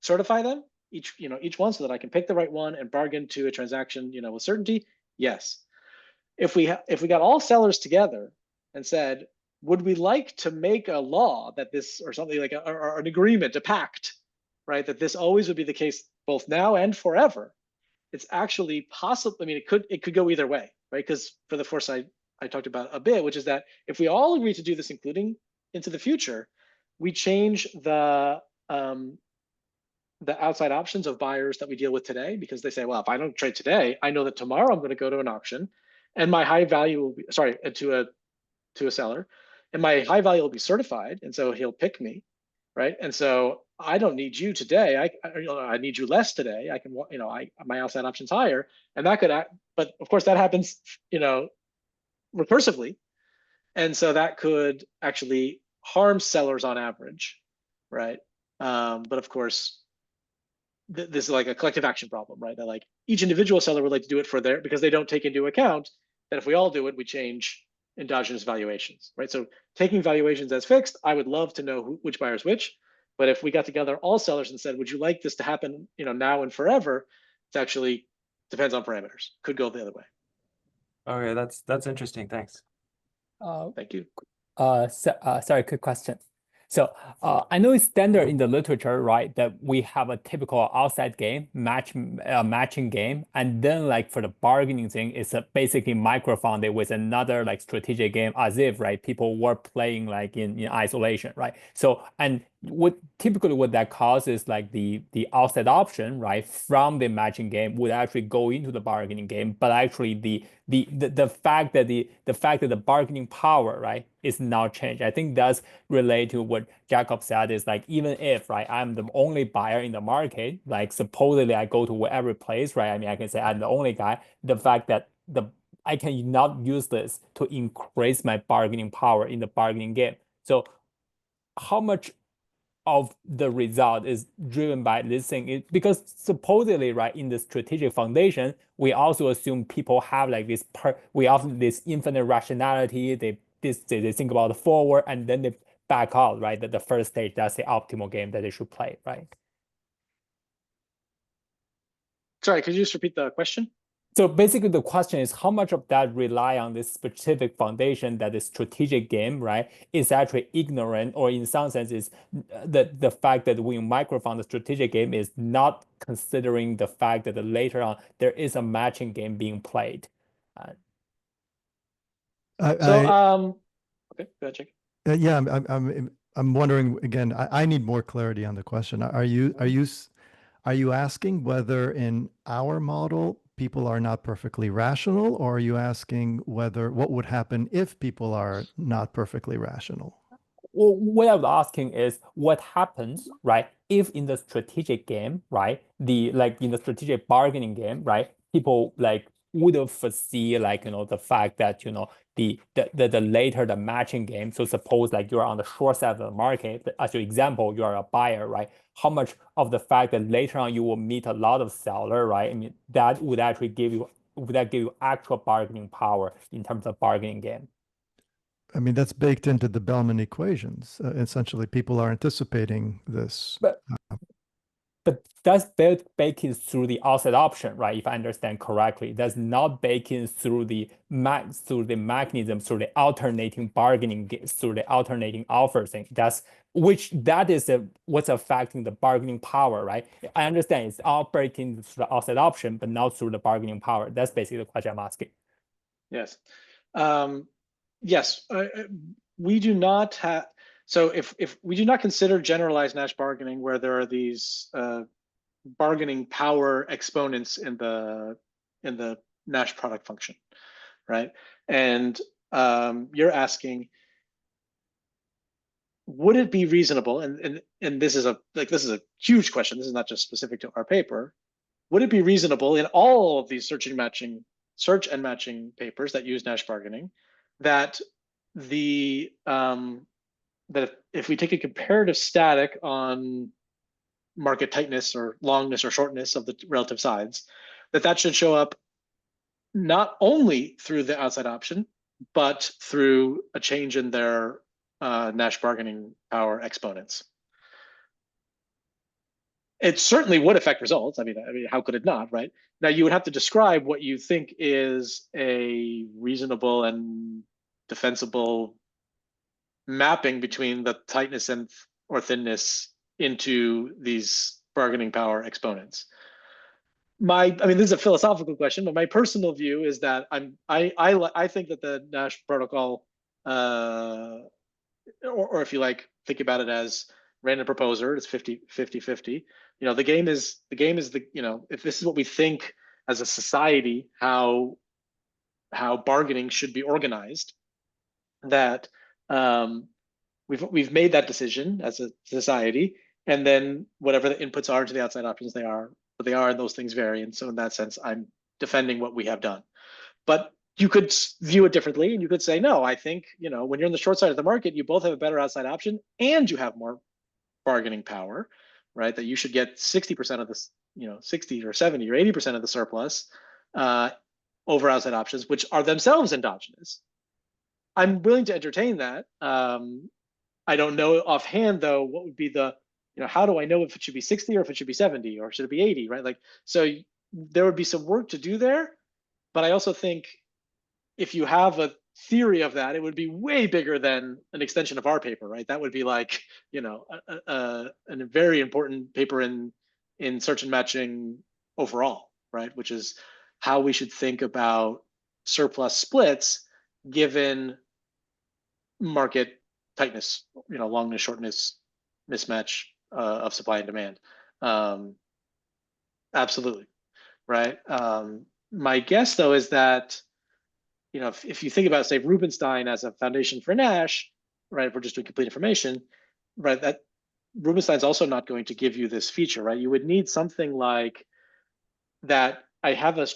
certify them each one, so that I can pick the right one and bargain to a transaction, with certainty? Yes. If we got all sellers together and said, would we like to make a law that this, or something like or an agreement, a pact, right, that this always would be the case both now and forever? It's actually possible. I mean, it could go either way, right? Because for the foresight I talked about a bit, which is that if we all agree to do this, including into the future, we change the outside options of buyers that we deal with today, because they say, well, if I don't trade today, I know that tomorrow I'm going to go to an auction, and my high value will be to a seller, and my high value will be certified, and so he'll pick me, right? And so I don't need you today. I need you less today. I can, my outside option's higher, and that could, but of course that happens, recursively, and so that could actually harm sellers on average, right? But of course, this is like a collective action problem, right? That each individual seller would like to do it for because they don't take into account that if we all do it, we change endogenous valuations, right? So taking valuations as fixed, I would love to know which buyer is which. But if we got together all sellers and said, would you like this to happen, now and forever? It actually depends on parameters. Could go the other way. Okay, that's interesting. Thanks. Thank you. Sorry, quick question. So I know it's standard in the literature, right, that we have a typical outside game, matching game, and then for the bargaining thing, it's basically micro-founded with another strategic game, as if people were playing in isolation, right? So and what that causes the outside option, right, from the matching game would actually go into the bargaining game, but actually the fact that the bargaining power, right, is now changed. I think that's related to what Jacob said, is even if, right, I'm the only buyer in the market, supposedly I go to whatever place, right? I mean, I can say I'm the only guy. The fact that I cannot use this to increase my bargaining power in the bargaining game. So how much of the result is driven by this thing? Because supposedly, right, in the strategic foundation, we also assume people have we often this infinite rationality. They think about the forward, and then they back out, right? That the first stage, that's the optimal game that they should play, right? Sorry, could you just repeat the question? So basically the question is how much of that rely on this specific foundation that the strategic game, right, is actually ignorant, or in some sense is the fact that we microfund the strategic game is not considering the fact that later on there is a matching game being played. Okay, go ahead, Jake. Yeah, I'm wondering again. I need more clarity on the question. Are you asking whether in our model people are not perfectly rational, or are you asking what would happen if people are not perfectly rational? Well, what I was asking is what happens, right, if in the strategic game, right, in the strategic bargaining game, right, people would foresee the fact that the later the matching game. So suppose you're on the short side of the market, as your example, you are a buyer, right? How much of the fact that later on you will meet a lot of seller, right? I mean, that would actually give you actual bargaining power in terms of bargaining game. I mean, that's baked into the Bellman equations. Essentially, people are anticipating this. But that's baked in through the outside option, right? If I understand correctly, that's not baked in through the mechanism, through the alternating bargaining, through the alternating offer thing. That is what's affecting the bargaining power, right? I understand it's all baked in through the outside option, but not through the bargaining power. That's basically the question I'm asking. Yes. Yes, we do not have. So if we do not consider generalized Nash bargaining, where there are these bargaining power exponents in the Nash product function, right? And you're asking, would it be reasonable? And this is a huge question. This is not just specific to our paper. Would it be reasonable in all of these search and matching papers that use Nash bargaining that that if we take a comparative static on market tightness or longness or shortness of the relative sides, that should show up not only through the outside option, but through a change in their Nash bargaining power exponents. It certainly would affect results. I mean, how could it not, right? Now you would have to describe what you think is a reasonable and defensible mapping between the tightness or thinness into these bargaining power exponents. I mean, this is a philosophical question, but my personal view is that I think that the Nash protocol, or if you like, think about it as random proposer, it's 50-50. The game is if this is what we think as a society, how bargaining should be organized, that we've made that decision as a society, and then whatever the inputs are into the outside options, they are what they are, and those things vary. And so in that sense, I'm defending what we have done. But you could view it differently, and you could say, no, I think, when you're on the short side of the market, you both have a better outside option and you have more bargaining power, right? That you should get 60% of this, 60 or 70 or 80% of the surplus over outside options, which are themselves endogenous. I'm willing to entertain that. I don't know offhand, though, what would be the, how do I know if it should be 60 or if it should be 70 or should it be 80, right? So there would be some work to do there. But I also think if you have a theory of that, it would be way bigger than an extension of our paper, right? That would be like, a very important paper in search and matching overall, right? Which is how we should think about surplus splits given market tightness, longness, shortness, mismatch of supply and demand. Absolutely, right? My guess, though, is that if you think about, say, Rubinstein as a foundation for Nash, right? If we're just doing complete information, right? That Rubinstein's also not going to give you this feature, right? You would need something like that. I have a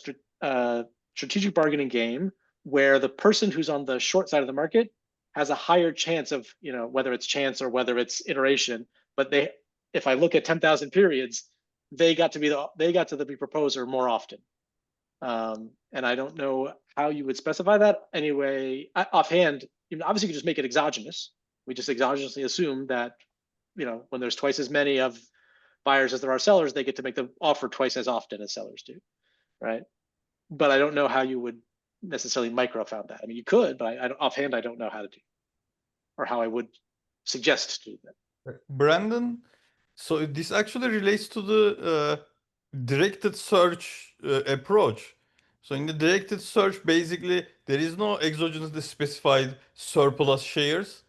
strategic bargaining game where the person who's on the short side of the market has a higher chance of, whether it's chance or whether it's iteration, but if I look at 10,000 periods, they got to be the proposer more often. And I don't know how you would specify that anyway. Offhand, obviously you could just make it exogenous. We just exogenously assume that, when there's twice as many of buyers as there are sellers, they get to make the offer twice as often as sellers do, right? But I don't know how you would necessarily microfound that. I mean, you could, but offhand, I don't know how to do, or how I would suggest to do that. Brandon, so this actually relates to the directed search approach. So in the directed search, basically, there is no exogenously specified surplus shares.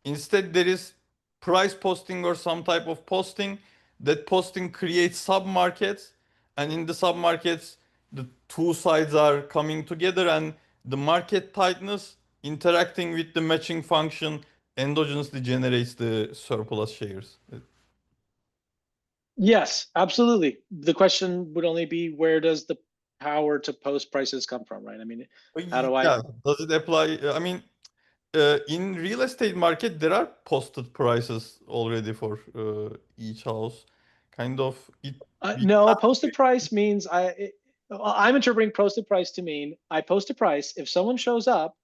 Instead, there is price posting or some type of posting. That posting creates sub-markets, and in the sub-markets, the two sides are coming together, and the market tightness interacting with the matching function endogenously generates the surplus shares. Yes, absolutely. The question would only be, where does the power to post prices come from, right? I mean, how do Yeah, does it apply? I mean, in real estate market, there are posted prices already for each house. Kind of no, posted price means I'm interpreting posted price to mean I post a price. If someone shows up,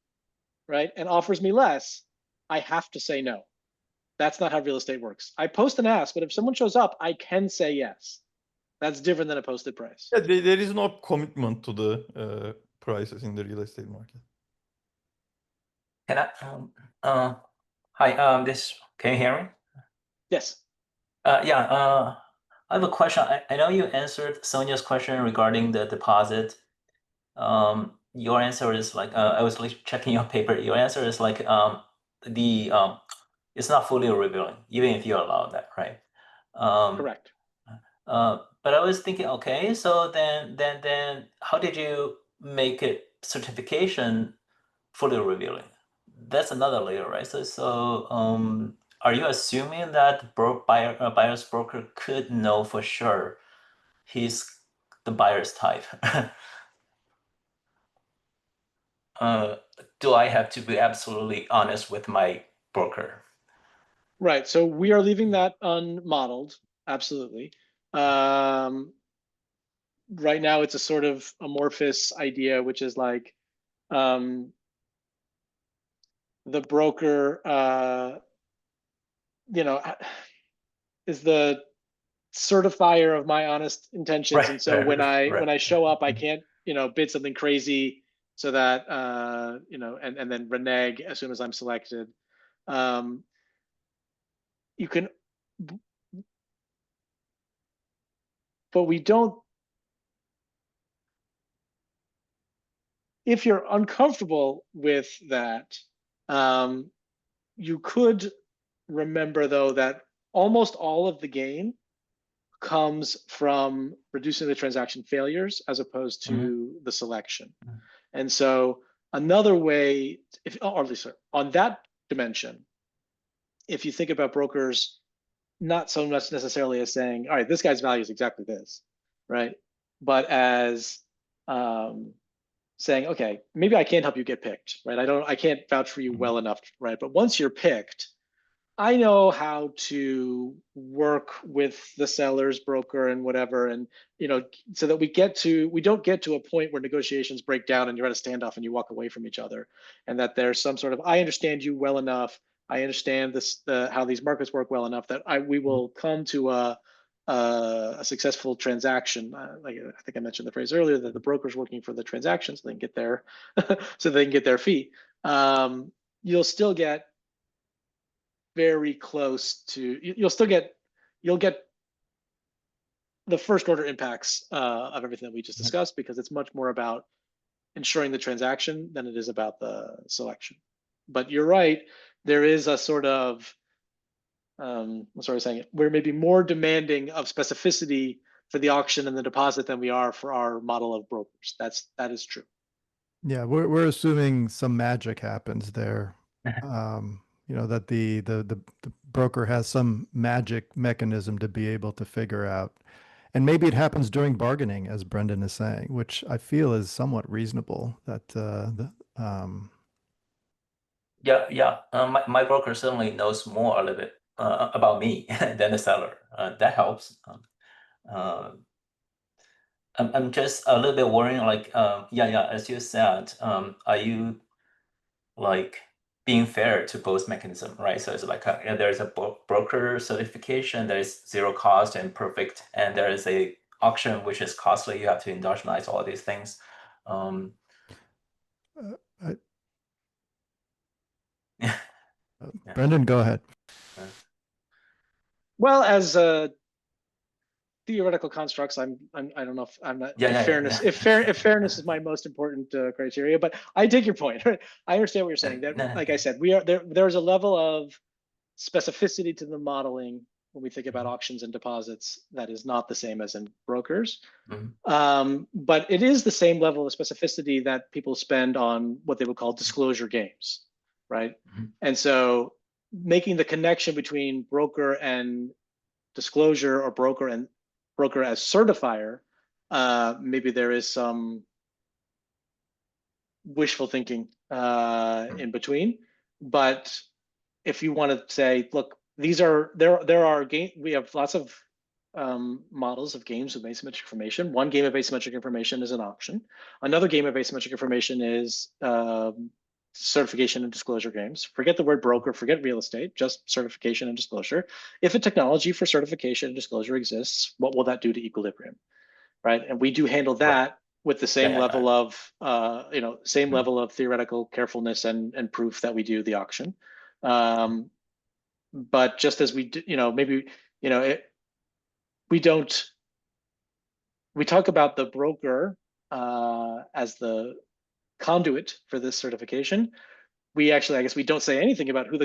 right, and offers me less, I have to say no. That's not how real estate works. I post and ask, but if someone shows up, I can say yes. That's different than a posted price. Yeah, there is no commitment to the prices in the real estate market. Can I? Hi. Can you hear me? Yes. Yeah. I have a question. I know you answered Sonia's question regarding the deposit. Your answer is like I was like checking your paper. Your answer is like it's not fully revealing, even if you allow that, right? Correct. But I was thinking, okay, so then how did you make it certification fully revealing. That's another layer, right? Are you assuming that buyer's broker could know for sure he's the buyer's type? Do I have to be absolutely honest with my broker? Right. So we are leaving that unmodeled. Absolutely. Right now, it's a sort of amorphous idea, which is like the broker, is the certifier of my honest intentions. Right, And so when right. I show up, I can't, bid something crazy so that, and then renege as soon as I'm selected. You can, but we don't, if you're uncomfortable with that, you could remember though that almost all of the gain comes from reducing the transaction failures as opposed to the selection. And so another way, or at least on that dimension, if you think about brokers, not so much necessarily as saying, all right, this guy's value is exactly this, right? But as saying, okay, maybe I can't help you get picked, right? I can't vouch for you well enough, right? But once you're picked, I know how to work with the seller's broker and whatever, and so that we don't get to a point where negotiations break down and you're at a standoff and you walk away from each other, and that there's some sort of, I understand you well enough, I understand how these markets work well enough that we will come to a successful transaction. Like I think I mentioned the phrase earlier, that the broker's working for the transaction so they can get their fee. You'll still get very close to, you'll get the first order impacts of everything that we just discussed, because it's much more about ensuring the transaction than it is about the selection. But you're right, there is a sort of, I'm sorry saying it, we're maybe more demanding of specificity for the auction and the deposit than we are for our model of brokers. That is true. Yeah, we're assuming some magic happens there. That the broker has some magic mechanism to be able to figure out. And maybe it happens during bargaining, as Brendan is saying, which I feel is somewhat reasonable. Yeah. My broker certainly knows more a little bit about me than the seller. That helps. I'm just a little bit worried, like, as you said, are you like being fair to both mechanism, right? So it's like there's a broker certification, there's zero cost and perfect, and there is a auction which is costly. You have to endogenize all these things. Brendan, go ahead. Well, as theoretical constructs, I don't know if I'm not, fairness. If fairness is my most important criteria, but I take your point. I understand what you're saying. That, like I said, there's a level of specificity to the modeling when we think about auctions and deposits that is not the same as in brokers. But it is the same level of specificity that people spend on what they would call disclosure games, right? And so making the connection between broker and disclosure, or broker as certifier, maybe there is some wishful thinking in between. But if you want to say, look, there are we have lots of models of games with asymmetric information. One game of asymmetric information is an auction. Another game of asymmetric information is certification and disclosure games. Forget the word broker, forget real estate, just certification and disclosure. If a technology for certification and disclosure exists, what will that do to equilibrium, right? And we do handle that with the same level of, level of theoretical carefulness and proof that we do the auction. But just as we do, we talk about the broker as the conduit for this certification. We actually, I guess we don't say anything about who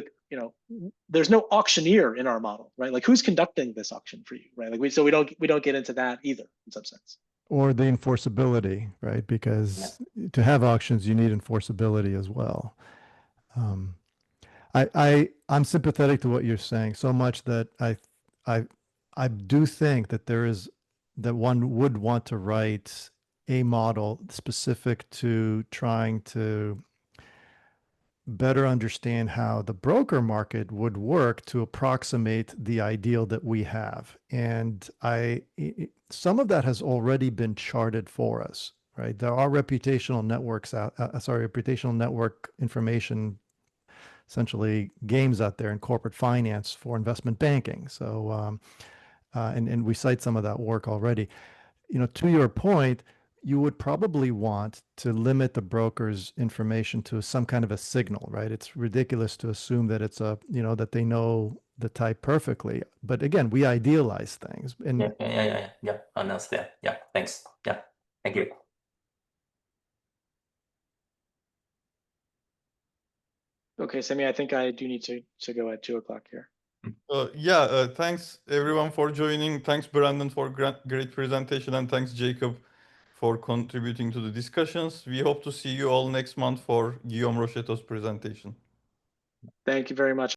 there's no auctioneer in our model, right? Like, who's conducting this auction for you, right? Like we don't get into that either in some sense. or the enforceability, right? Because to have auctions, you need enforceability as well. I'm sympathetic to what you're saying so much that I do think that that one would want to write a model specific to trying to better understand how the broker market would work to approximate the ideal that we have. And some of that has already been charted for us, right? There are reputational networks reputational network information, essentially games out there in corporate finance for investment banking. So, and we cite some of that work already. To your point, you would probably want to limit the broker's information to some kind of a signal, right? It's ridiculous to assume that it's that they know the type perfectly. But again, we idealize things. And Yeah. I understand. Yeah, thanks. Yeah, thank you. Okay, Semi, I think I do need to go at 2:00 here. Thanks everyone for joining. Thanks Brandon for great presentation, and thanks Jacob for contributing to the discussions. We hope to see you all next month for Guillaume Rochetto's presentation. Thank you very much.